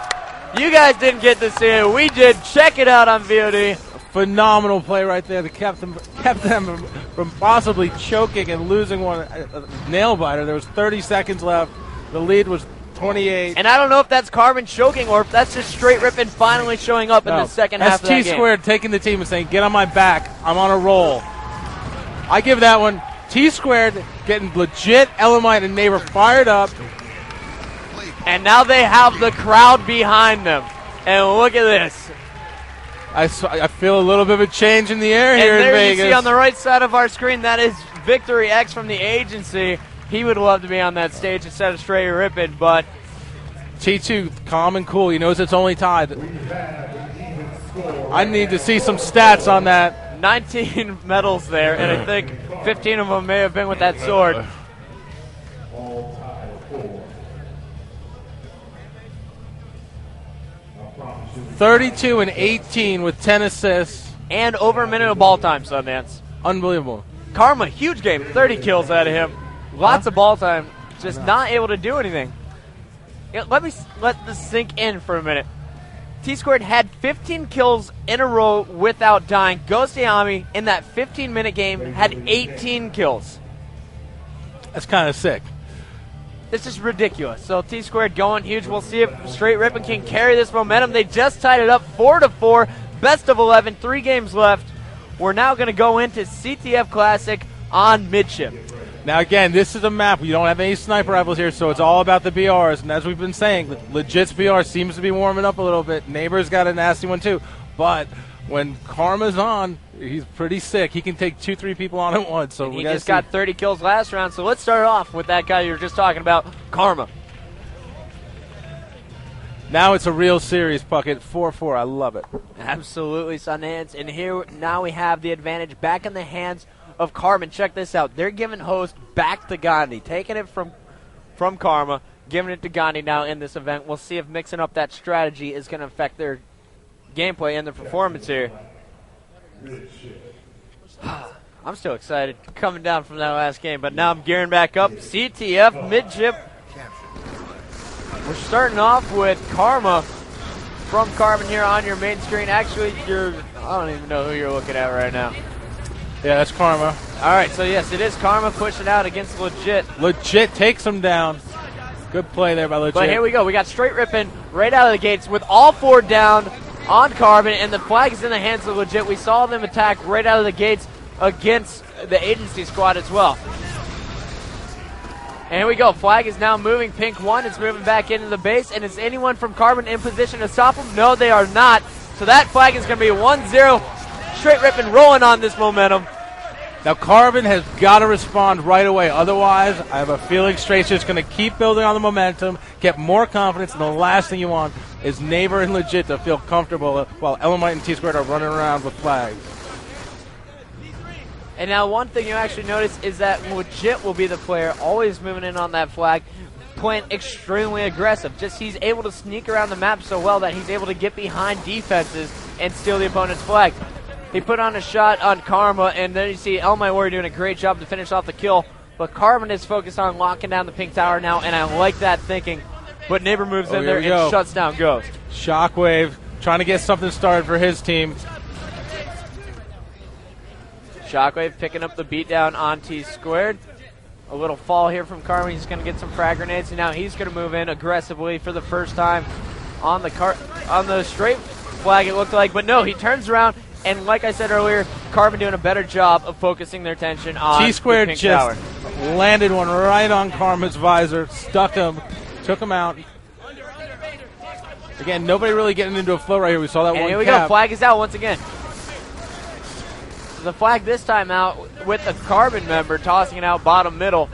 You guys didn't get to see it. We did. Check it out on VOD. Phenomenal play right there that kept them from possibly choking and losing one nail biter. There was 30 seconds left. The lead was 28. And I don't know if that's Carbon choking or if that's just Str8 Rippin finally showing up in the second half of that game. Tsquared taking the team and saying, get on my back. I'm on a roll. I give that one. Tsquared getting Legit, Elamite, and Neighbor fired up. And now they have the crowd behind them. And look at this. I feel a little bit of a change in the air here in Vegas. And there you see on the right side of our screen, that is Victory X from the agency. He would love to be on that stage instead of Str8 Rippin, but T2, calm and cool. He knows it's only tied. I need to see some stats on that. 19 medals there, and I think 15 of them may have been with that sword. 32 and 18 with 10 assists. And over a minute of ball time, Sundance. Unbelievable. Karma, huge game. 30 kills out of him. Lots of ball time. Just not able to do anything. Let this sink in for a minute. Tsquared had 15 kills in a row without dying. Ghostayame, in that 15-minute game, had 18 kills. That's kind of sick. This is ridiculous. So Tsquared going huge. We'll see if Str8 Rippin can carry this momentum. They just tied it up 4-4. Best of 11. 3 games left. We're now going to go into CTF Classic on Midship. Now, again, this is a map. We don't have any sniper rifles here, so it's all about the BRs. And as we've been saying, Legit's BR seems to be warming up a little bit. Neighbor's got a nasty one, too. But when Karma's on, he's pretty sick. He can take 2-3 people on at once. So he just got 30 kills last round. So let's start off with that guy you were just talking about, Karma. Now it's a real series, Puckett. 4-4. I love it. Absolutely, Sundance. And here now we have the advantage back in the hands of Karma. Check this out. They're giving host back to Gandhi, taking it from Karma, giving it to Gandhi now in this event. We'll see if mixing up that strategy is going to affect their gameplay and their performance here. I'm still excited coming down from that last game, but now I'm gearing back up. CTF Midship. We're starting off with Karma from Carbon here on your main screen. Actually, I don't even know who you're looking at right now. Yeah, that's Karma. All right, so yes, it is Karma pushing out against Legit. Legit takes him down. Good play there by Legit. But here we go. We got Str8 Rippin right out of the gates with all 4 down on Carbon, and the flag is in the hands of Legit. We saw them attack right out of the gates against the agency squad as well. And here we go. Flag is now moving. Pink 1 is moving back into the base. And is anyone from Carbon in position to stop him? No, they are not. So that flag is going to be 1-0. Str8 Rippin rolling on this momentum. Now Carbon has got to respond right away. Otherwise, I have a feeling Str8's just going to keep building on the momentum, get more confidence, and the last thing you want is Neighbor and Legit to feel comfortable while Elamite and Tsquared are running around with flags. And now one thing you actually notice is that Legit will be the player always moving in on that flag, playing extremely aggressive. Just he's able to sneak around the map so well that he's able to get behind defenses and steal the opponent's flag. He put on a shot on Karma, and then you see Elamite Warrior doing a great job to finish off the kill. But Carbon is focused on locking down the pink tower now, and I like that thinking. But Neighbor moves in there and shuts down Ghost. Shockwave trying to get something started for his team. Shockwave picking up the beatdown on Tsquared. A little fall here from Karma. He's going to get some frag grenades, and now he's going to move in aggressively for the first time on the straight flag, it looked like. But no, he turns around, and like I said earlier, Carbon doing a better job of focusing their attention on Tsquared pink just tower. landed one right on Karma's visor, stuck him, took him out. Again, nobody really getting into a flow right here. We saw that And one here we cap. go. Flag is out once again. The flag this time out with the Carbon member tossing it out bottom middle.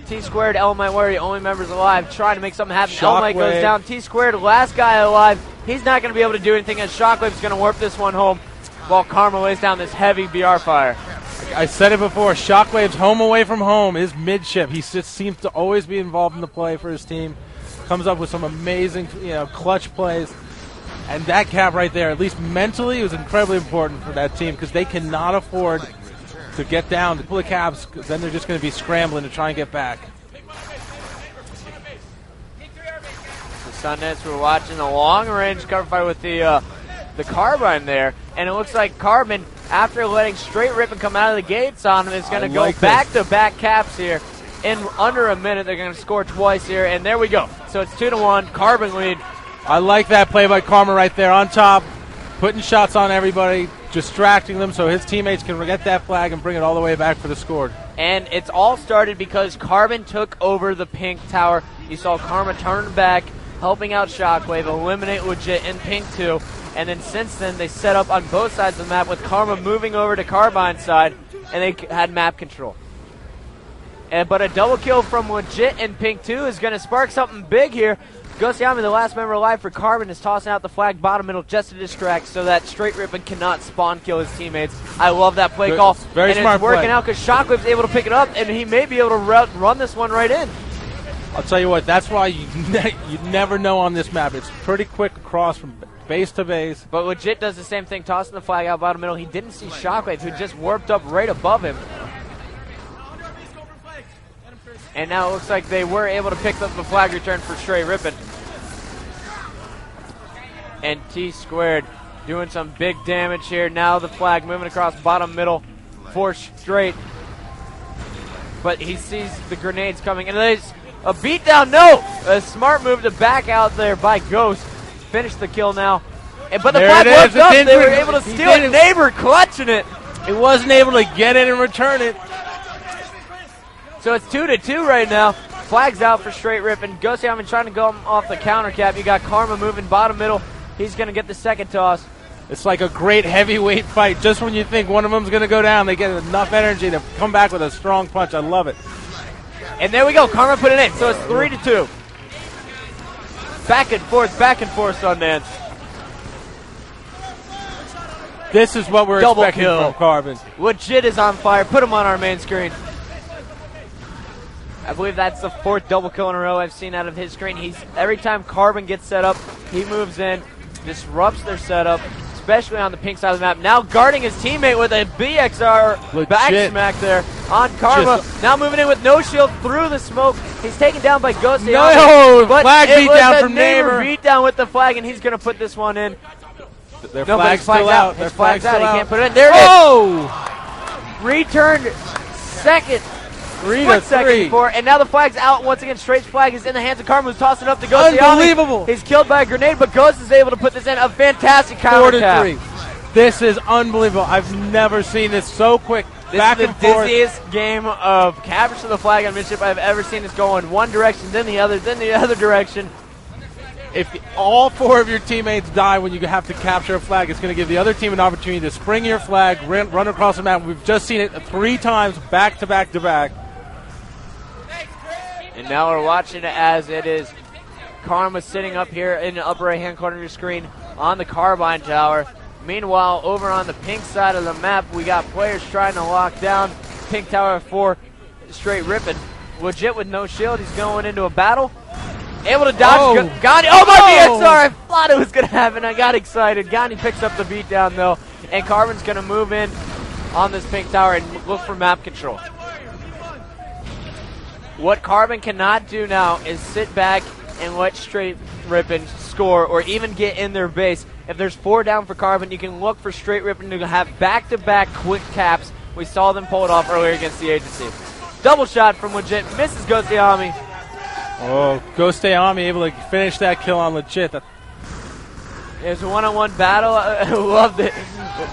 Tsquared, Elamite Warrior, only members alive, trying to make something happen. Elamite goes down. Tsquared, last guy alive. He's not going to be able to do anything as Shockwave's going to warp this one home while Karma lays down this heavy BR fire. I said it before, Shockwave's home away from home is Midship. He just seems to always be involved in the play for his team. Comes up with some amazing, clutch plays. And that cap right there, at least mentally, was incredibly important for that team because they cannot afford to get down to pull the caps, because then they're just going to be scrambling to try and get back. The Sundance, we're watching a long-range cover fire with the Carbine there, and it looks like Carbon, after letting Str8 Rippin come out of the gates on him, is going to go back-to-back caps here. In under a minute, they're going to score twice here, and there we go. So it's 2-1, Carbon lead. I like that play by Karma right there on top, putting shots on everybody, distracting them so his teammates can get that flag and bring it all the way back for the score. And it's all started because Carbon took over the pink tower. You saw Karma turn back, helping out Shockwave, eliminate Legit in pink 2. And then since then, they set up on both sides of the map with Karma moving over to Carbine's side, and they had map control. But a double kill from Legit in pink 2 is going to spark something big here. Ghostayame, the last member alive for Carbon, is tossing out the flag bottom middle just to distract so that Str8 Rippin cannot spawn kill his teammates. I love that play call. Very and smart it's working play. out because Shockwave's able to pick it up, and he may be able to run this one right in. I'll tell you what, that's why you never know on this map. It's pretty quick across from base to base. But Legit does the same thing, tossing the flag out bottom middle. He didn't see Shockwave, who just warped up right above him. And now it looks like they were able to pick up the flag return for Str8 Rippin. And Tsquared doing some big damage here. Now the flag moving across bottom middle for Str8. But he sees the grenades coming. And there's A beatdown, no! A smart move to back out there by Ghost. Finish the kill now. But the There flag it is. was up. It's They were in. able to He steal did it. it. Neighbor clutching it. He wasn't able to get it and return it. So it's 2-2 right now. Flags out for Str8 Rippin. Ghostayame trying to go off the counter cap. You got Karma moving bottom middle. He's going to get the second toss. It's like a great heavyweight fight. Just when you think one of them's going to go down, they get enough energy to come back with a strong punch. I love it. And there we go. Karma put it in. So it's 3-2. Back and forth, Sundance. This is what we're Double expecting kill. from Carbon. Legit is on fire. Put him on our main screen. I believe that's the 4th double kill in a row I've seen out of his screen. Every time Carbon gets set up, he moves in, disrupts their setup, especially on the pink side of the map. Now guarding his teammate with a BXR Legit. back smack there on Karma. Now moving in with no shield through the smoke. He's taken down by Ghostayame. No! But Flag it beat was down a from neighbor Neighbor. beat down with the flag, and he's going to put this one in. Their No, but flag's his flag's still out. out. Their His flag's out. still He out. can't put it in. There it is. Oh! Returned second. 3-3. Before, and now the flag's out once again. Str8's flag is in the hands of Karma, who's tossing up to Ghostayame. Unbelievable. He's killed by a grenade, but Ghost is able to put this in. A fantastic counter cap. 4-3. This is unbelievable. I've never seen this so quick. This Back is and the forth. dizziest game of capture to the flag on Midship I've ever seen. It's going one direction, then the other direction. If all 4 of your teammates die when you have to capture a flag, it's going to give the other team an opportunity to spring your flag, run across the map. We've just seen it 3 times back to back to back. And now we're watching it as it is Karma sitting up here in the upper right-hand corner of your screen on the Carbine Tower. Meanwhile, over on the pink side of the map, we got players trying to lock down pink tower for Str8 Rippin. Legit with no shield. He's going into a battle. Able to dodge Gandhi. Oh, my BXR! I thought it was going to happen. I got excited. Gandhi picks up the beatdown, though. And Carbon's going to move in on this pink tower and look for map control. What Carbon cannot do now is sit back and let Str8 Rippin score or even get in their base. If there's 4 down for Carbon, you can look for Str8 Rippin to have back-to-back quick caps. We saw them pull it off earlier against the agency. Double shot from Legit, misses Ghostayame. Oh, Ghostayame able to finish that kill on Legit. It was a one-on-one battle. I loved it.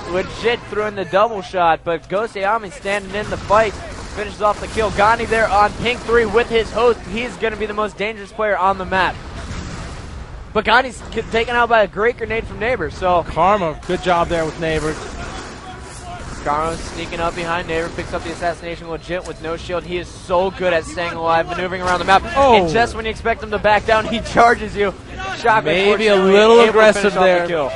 Legit threw in the double shot, but Ghostayame standing in the fight. Finishes off the kill. Gandhi there on pink 3 with his host. He's going to be the most dangerous player on the map. But Gandhi's taken out by a great grenade from Neighbor. So Karma, good job there with Neighbor. Karma sneaking up behind Neighbor, picks up the assassination Legit with no shield. He is so good at staying alive, maneuvering around the map. Oh. And just when you expect him to back down, he charges you. Shockwave, Maybe a fortunately, little able to aggressive finish off the there. kill.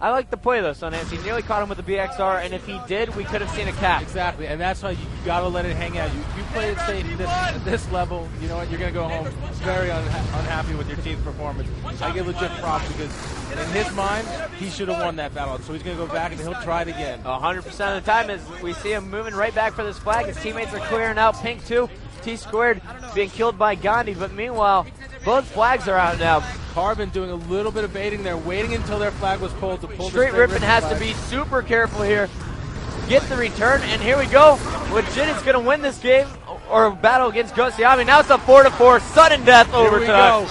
I like the play though, Sundance. He nearly caught him with the BXR, and if he did, we could have seen a cap. Exactly, and that's why you got to let it hang out. You play it safe at this level, you know what, you're going to go home very unhappy with your team's performance. I give Legit props because in his mind, he should have won that battle. So he's going to go back and he'll try it again. 100% of the time as we see him moving right back for this flag. His teammates are clearing out pink 2. Tsquared being killed by Gandhi, but meanwhile, both flags are out now. Carbon doing a little bit of baiting there, waiting until their flag was pulled to pull the Str8 Rippin has to be super careful here. Get the return, and here we go. Legit is going to win this game or battle against Ghostayame. Now it's a 4-4 sudden death overtime.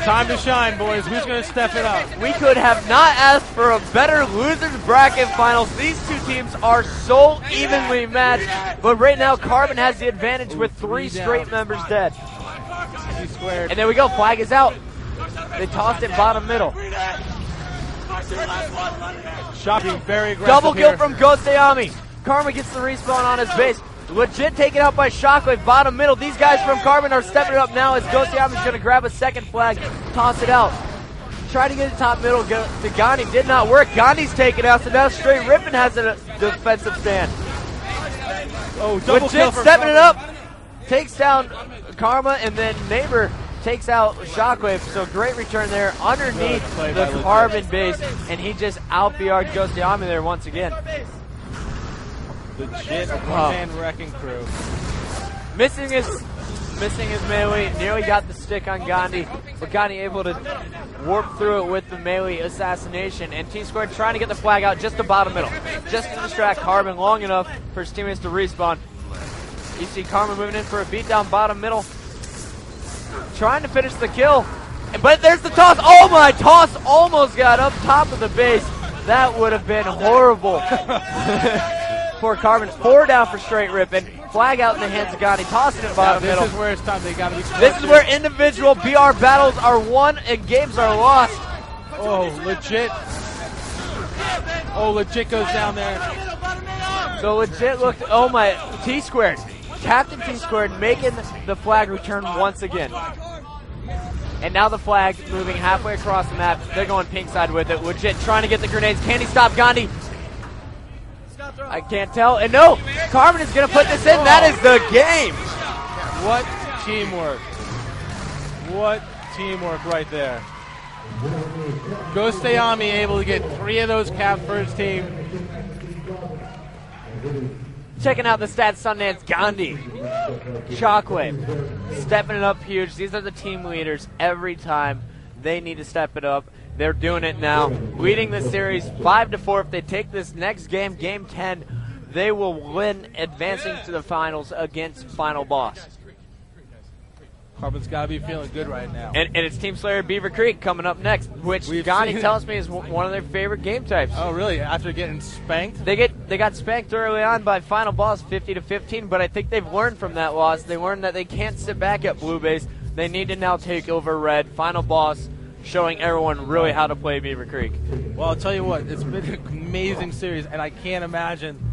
Time to shine, boys. Who's going to step it up? We could have not asked for a better losers bracket finals. These two teams are so evenly matched, but right now Carbon has the advantage with 3 straight members dead. Tsquared. And there we go, flag is out. They tossed it bottom middle. Shockwave very aggressive. Double kill here. from Ghostayame. Karma gets the respawn on his base. Legit taken out by Shockwave, bottom middle. These guys from Carbon are stepping it up now as Ghostayame is going to grab a second flag, toss it out. Try to get it top middle to Gandhi, did not work. Gandhi's taken out, so now Str8 Rippin has a defensive stand. Oh, double kill Legit from stepping Shockwave. it up, takes down Karma, and then Neighbor takes out Shockwave. So great return there underneath Good play the by Legit. Carbon base, and he just out BR'd Ghostayame there once again. Legit one-man wrecking crew. Missing his melee, nearly got the stick on Gandhi, but Gandhi able to warp through it with the melee assassination, and Tsquared trying to get the flag out just the bottom middle, just to distract Carbon long enough for his teammates to respawn. You see Karma moving in for a beatdown bottom middle. Trying to finish the kill. But there's the toss. Oh my, toss almost got up top of the base. That would have been horrible. Poor Carbon. 4 down for Str8 Rippin. Flag out in the hands of Gandhi. Tossing it bottom middle. This is where it's time. They got to be smart. This is where individual BR battles are won and games are lost. Oh, legit. Oh, legit goes down there. So legit looked, oh my, Tsquared. Captain Tsquared making the flag return once again. And now the flag moving halfway across the map. They're going pink side with it. Legit trying to get the grenades. Can he stop Gandhi? I can't tell. And no, Carmen is going to put this in. That is the game. What teamwork. What teamwork right there. Ghostayame able to get 3 of those caps for his team. Checking out the stats, Sundance. Gandhi, Shockwave, stepping it up huge. These are the team leaders every time. They need to step it up. They're doing it now. Leading the series 5-4. If they take this next game, game 10, they will win, advancing to the finals against Final Boss. Carbon's got to be feeling good right now. And it's Team Slayer Beaver Creek coming up next, which Gandhi tells me is one of their favorite game types. Oh, really? After getting spanked? They got spanked early on by Final Boss 50-15, but I think they've learned from that loss. They learned that they can't sit back at blue base. They need to now take over red. Final Boss showing everyone really how to play Beaver Creek. Well, I'll tell you what, it's been an amazing series, and I can't imagine.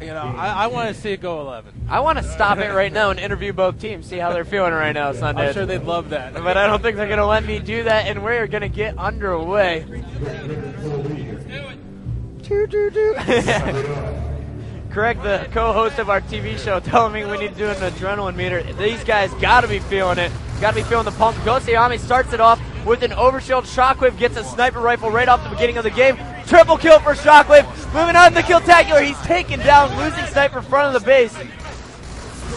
You know, I want to see it go 11. I want to stop it right now and interview both teams, see how they're feeling right now, Sunday. I'm sure they'd love that. But I don't think they're going to let me do that, and we're going to get underway. Craig, the co-host of our TV show, telling me we need to do an adrenaline meter. These guys got to be feeling it. Got to be feeling the pump. Ghostayame starts it off with an overshield. Shockwave gets a sniper rifle right off the beginning of the game. Triple kill for Shockwave. Moving on to the kill-tacular. He's taken down, losing sniper in front of the base.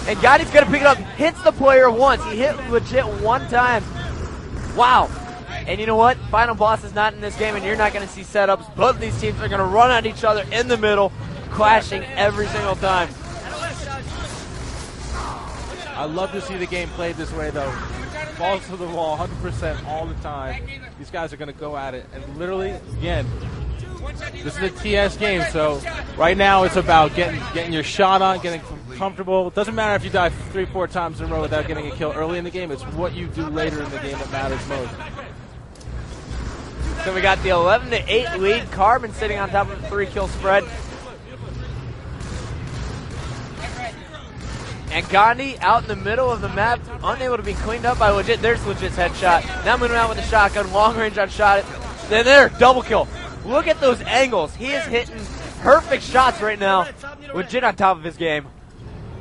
And Gandhi's going to pick it up. Hits the player once. He hit legit one time. Wow. And you know what? Final Boss is not in this game, and you're not going to see setups. Both of these teams are going to run at each other in the middle, clashing every single time. I love to see the game played this way, though. Balls to the wall 100% all the time. These guys are going to go at it. And literally, again, this is a TS game, so right now it's about getting your shot on, getting comfortable. It doesn't matter if you die 3-4 times in a row without getting a kill early in the game. It's what you do later in the game that matters most. So we got the 11-8 lead. Carbon sitting on top of the 3-kill spread. And Gandhi out in the middle of the map, unable to be cleaned up by Legit. There's Legit's headshot. Now moving out with the shotgun, long range on shot. Then there, double kill. Look at those angles. He is hitting perfect shots right now. Legit on top of his game.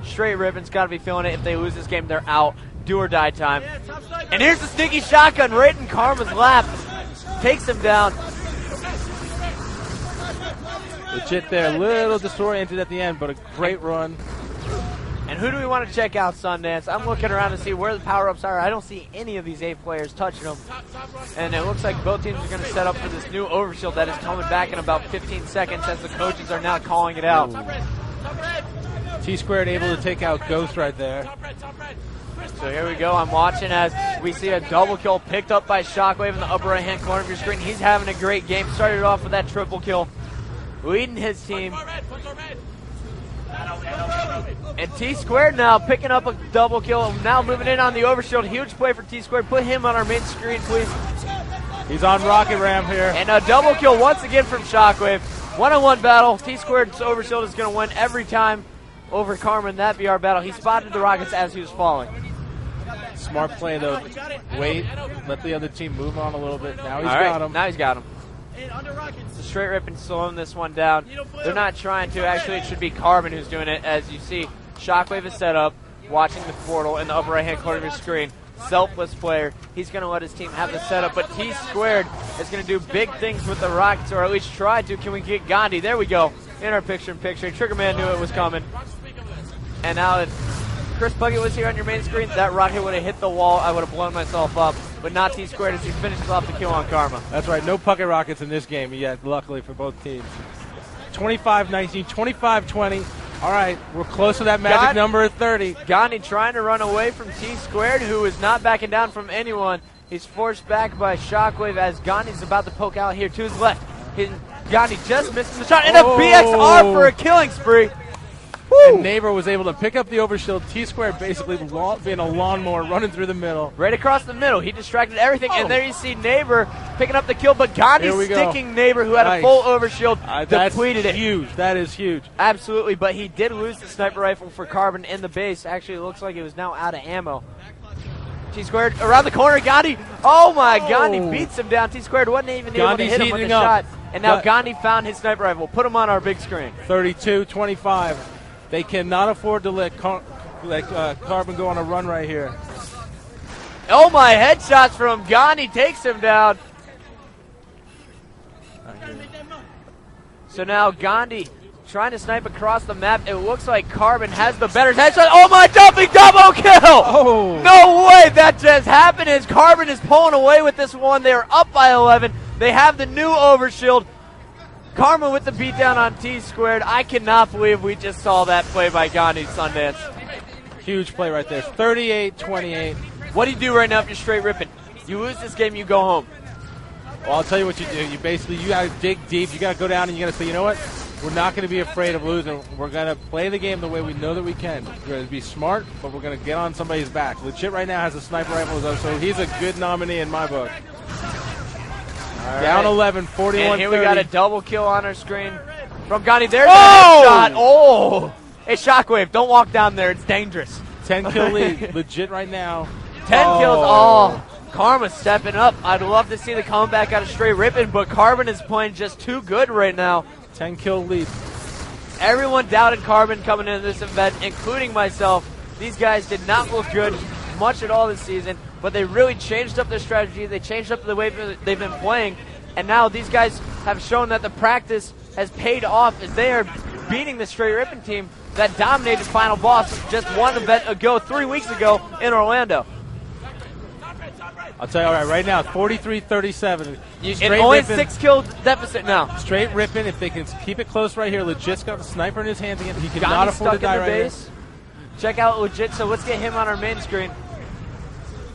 Str8 Rippin's got to be feeling it. If they lose this game, they're out. Do or die time. And here's the sneaky shotgun right in Karma's lap. Takes him down. Legit there, a little disoriented at the end, but a great run. And who do we want to check out, Sundance? I'm looking around to see where the power-ups are. I don't see any of these 8 players touching them. And it looks like both teams are going to set up for this new overshield that is coming back in about 15 seconds as the coaches are now calling it out. Tsquared able to take out Ghost right there. So here we go. I'm watching as we see a double kill picked up by Shockwave in the upper right-hand corner of your screen. He's having a great game. Started off with that triple kill, leading his team. And Tsquared now picking up a double kill. Now moving in on the overshield. Huge play for Tsquared. Put him on our main screen, please. He's on rocket ram here. And a double kill once again from Shockwave. One-on-one battle. Tsquared's overshield is going to win every time over Carmen. That BR battle. He spotted the rockets as he was falling. Smart play, though. Wait, let the other team move on a little bit. Now he's got him. Now he's got him. So Str8 Rippin slowing this one down. They're not trying to. Actually, it should be Carbon who's doing it. As you see, Shockwave is set up, watching the portal in the upper right-hand corner of your screen. Selfless player. He's going to let his team have the setup, but Tsquared is going to do big things with the rockets, or at least try to. Can we get Gandhi? There we go. In our picture-in-picture. Triggerman knew it was coming. And now if Chris Puckett was here on your main screen, that rocket would have hit the wall. I would have blown myself up. But not Tsquared as he finishes off the kill on Karma. That's right. No Puckett rockets in this game yet, luckily for both teams. 25-19, 25-20. All right, we're close to that magic number of 30. Gandhi trying to run away from Tsquared, who is not backing down from anyone. He's forced back by Shockwave as Gandhi's about to poke out here to his left. Gandhi just missing the shot, and a BXR for a killing spree. Woo. And Neighbor was able to pick up the overshield. Tsquared basically being a lawnmower running through the middle. Right across the middle. He distracted everything, and there you see Neighbor picking up the kill, but Gandhi sticking Neighbor, who had a full overshield, depleted it. Huge. That is huge. Absolutely, but he did lose the sniper rifle for Carbon in the base. Actually, it looks like it was now out of ammo. Tsquared around the corner. Gandhi. Oh my! Gandhi beats him down. Tsquared wasn't even able to hit him with the shot, and now Gandhi found his sniper rifle. Put him on our big screen. 32-25. They cannot afford to let Carbon go on a run right here. Oh my! Headshots from Gandhi takes him down. So now Gandhi trying to snipe across the map. It looks like Carbon has the better headshot. Oh my, jumping double kill! Oh. No way that just happened as Carbon is pulling away with this one. They are up by 11. They have the new overshield. Carbon with the beatdown on Tsquared. I cannot believe we just saw that play by Gandhi Sundance. Huge play right there. 38-28. What do you do right now if you're straight ripping? You lose this game, you go home. Well, I'll tell you what you do. You got to dig deep. You got to go down and you got to say, you know what? We're not going to be afraid of losing. We're going to play the game the way we know that we can. We're going to be smart, but we're going to get on somebody's back. Legit right now has a sniper rifle, so he's a good nominee in my book. Down 11, 41-30. And here we got a double kill on our screen from Gandhi. There's a headshot. Oh! Hey, Shockwave, don't walk down there. It's dangerous. 10 kill lead. Legit right now. 10 kills. Oh, Karma stepping up. I'd love to see the comeback out of Straight Rippin, but Carbon is playing just too good right now. 10 kill lead. Everyone doubted Carbon coming into this event, including myself. These guys did not look good much at all this season, but they really changed up their strategy. They changed up the way they've been playing, and now these guys have shown that the practice has paid off as they are beating the Straight Rippin team that dominated Final Boss just one event ago, 3 weeks ago in Orlando. I'll tell you, all right now, 43-37. And only a 6 kill deficit now. Straight Rippin, if they can keep it close right here. Legit's got the sniper in his hands again. He cannot afford to die right here. Check out Legit, so let's get him on our main screen.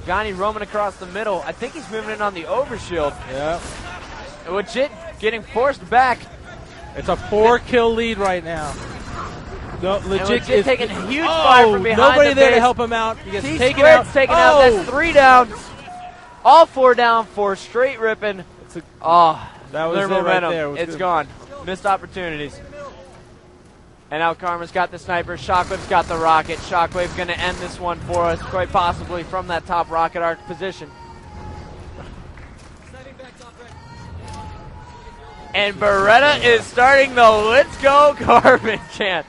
Gandhi roaming across the middle. I think he's moving in on the overshield. Yeah. Legit getting forced back. It's a 4-kill lead right now. No, Legit is taking a huge fire from behind nobody the there base. to help him out. He gets taken out. That's 3 down. All 4 down for Straight Rippin. That was their it momentum. Right there. It's gone. Missed opportunities. And now Karma's got the sniper. Shockwave's got the rocket. Shockwave's going to end this one for us, quite possibly from that top rocket arc position. And Beretta is starting the Let's Go Carbon chant.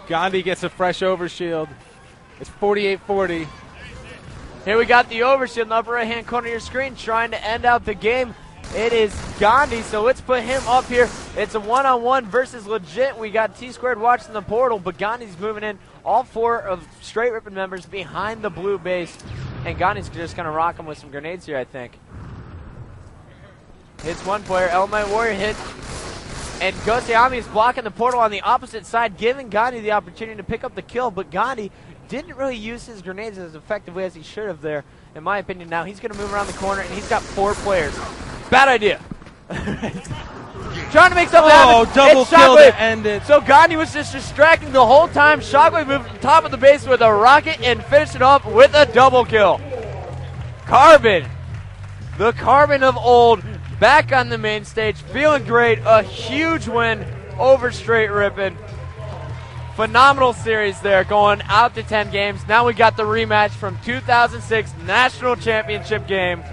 Gandhi gets a fresh overshield. It's 48-40. Here we got the overshield in the upper right-hand corner of your screen trying to end out the game. It is Gandhi, so let's put him up here. It's a one-on-one versus Legit. We got Tsquared watching the portal, but Gandhi's moving in. All 4 of Straight Rippin members behind the blue base. And Gandhi's just going to rock him with some grenades here, I think. Hits one player. Elamite Warrior hit. And Ghostayame is blocking the portal on the opposite side, giving Gandhi the opportunity to pick up the kill, but Gandhi didn't really use his grenades as effectively as he should have there, in my opinion. Now he's going to move around the corner, and he's got 4 players. Bad idea. Trying to make something happen. Double kill to end it. So Gandhi was just distracting the whole time. Shockwave moved to the top of the base with a rocket and finished it off with a double kill. Carbon, the Carbon of old, back on the main stage, feeling great. A huge win over Straight Rippin. Phenomenal series there, going out to 10 games. Now we got the rematch from 2006 National Championship game.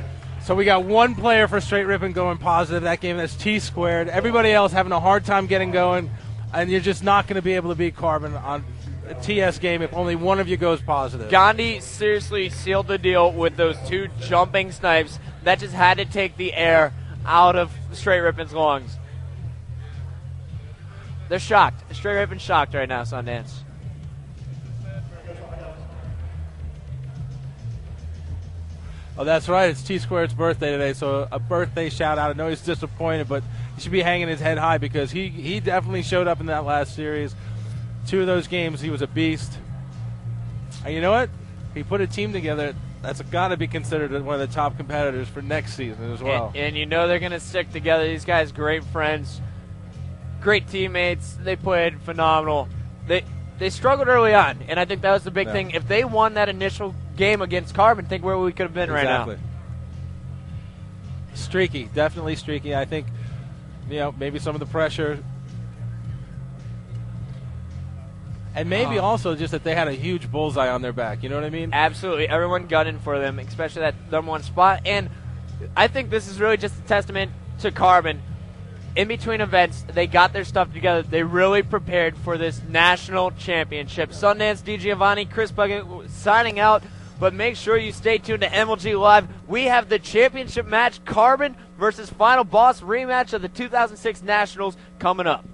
So we got 1 player for Straight Rippin going positive that game. That's Tsquared. Everybody else having a hard time getting going, and you're just not going to be able to beat Carbon on a TS game if only one of you goes positive. Gandhi seriously sealed the deal with those 2 jumping snipes that just had to take the air out of Straight Rippin's lungs. They're shocked. Straight Rippin shocked right now, Sundance. Oh, that's right. It's Tsquared's birthday today, so a birthday shout-out. I know he's disappointed, but he should be hanging his head high because he definitely showed up in that last series. 2 of those games, he was a beast. And you know what? He put a team together that's got to be considered one of the top competitors for next season as well. And you know they're going to stick together. These guys, great friends, great teammates. They played phenomenal. They struggled early on, and I think that was the big thing. If they won that initial game against Carbon, think where we could have been right now. Streaky, definitely streaky. I think, maybe some of the pressure. And maybe also just that they had a huge bullseye on their back. You know what I mean? Absolutely. Everyone gunning for them, especially that #1 spot. And I think this is really just a testament to Carbon. In between events, they got their stuff together. They really prepared for this national championship. Sundance, DiGiovanni, Chris Bucket signing out. But make sure you stay tuned to MLG Live. We have the championship match, Carbon versus Final Boss rematch of the 2006 Nationals coming up.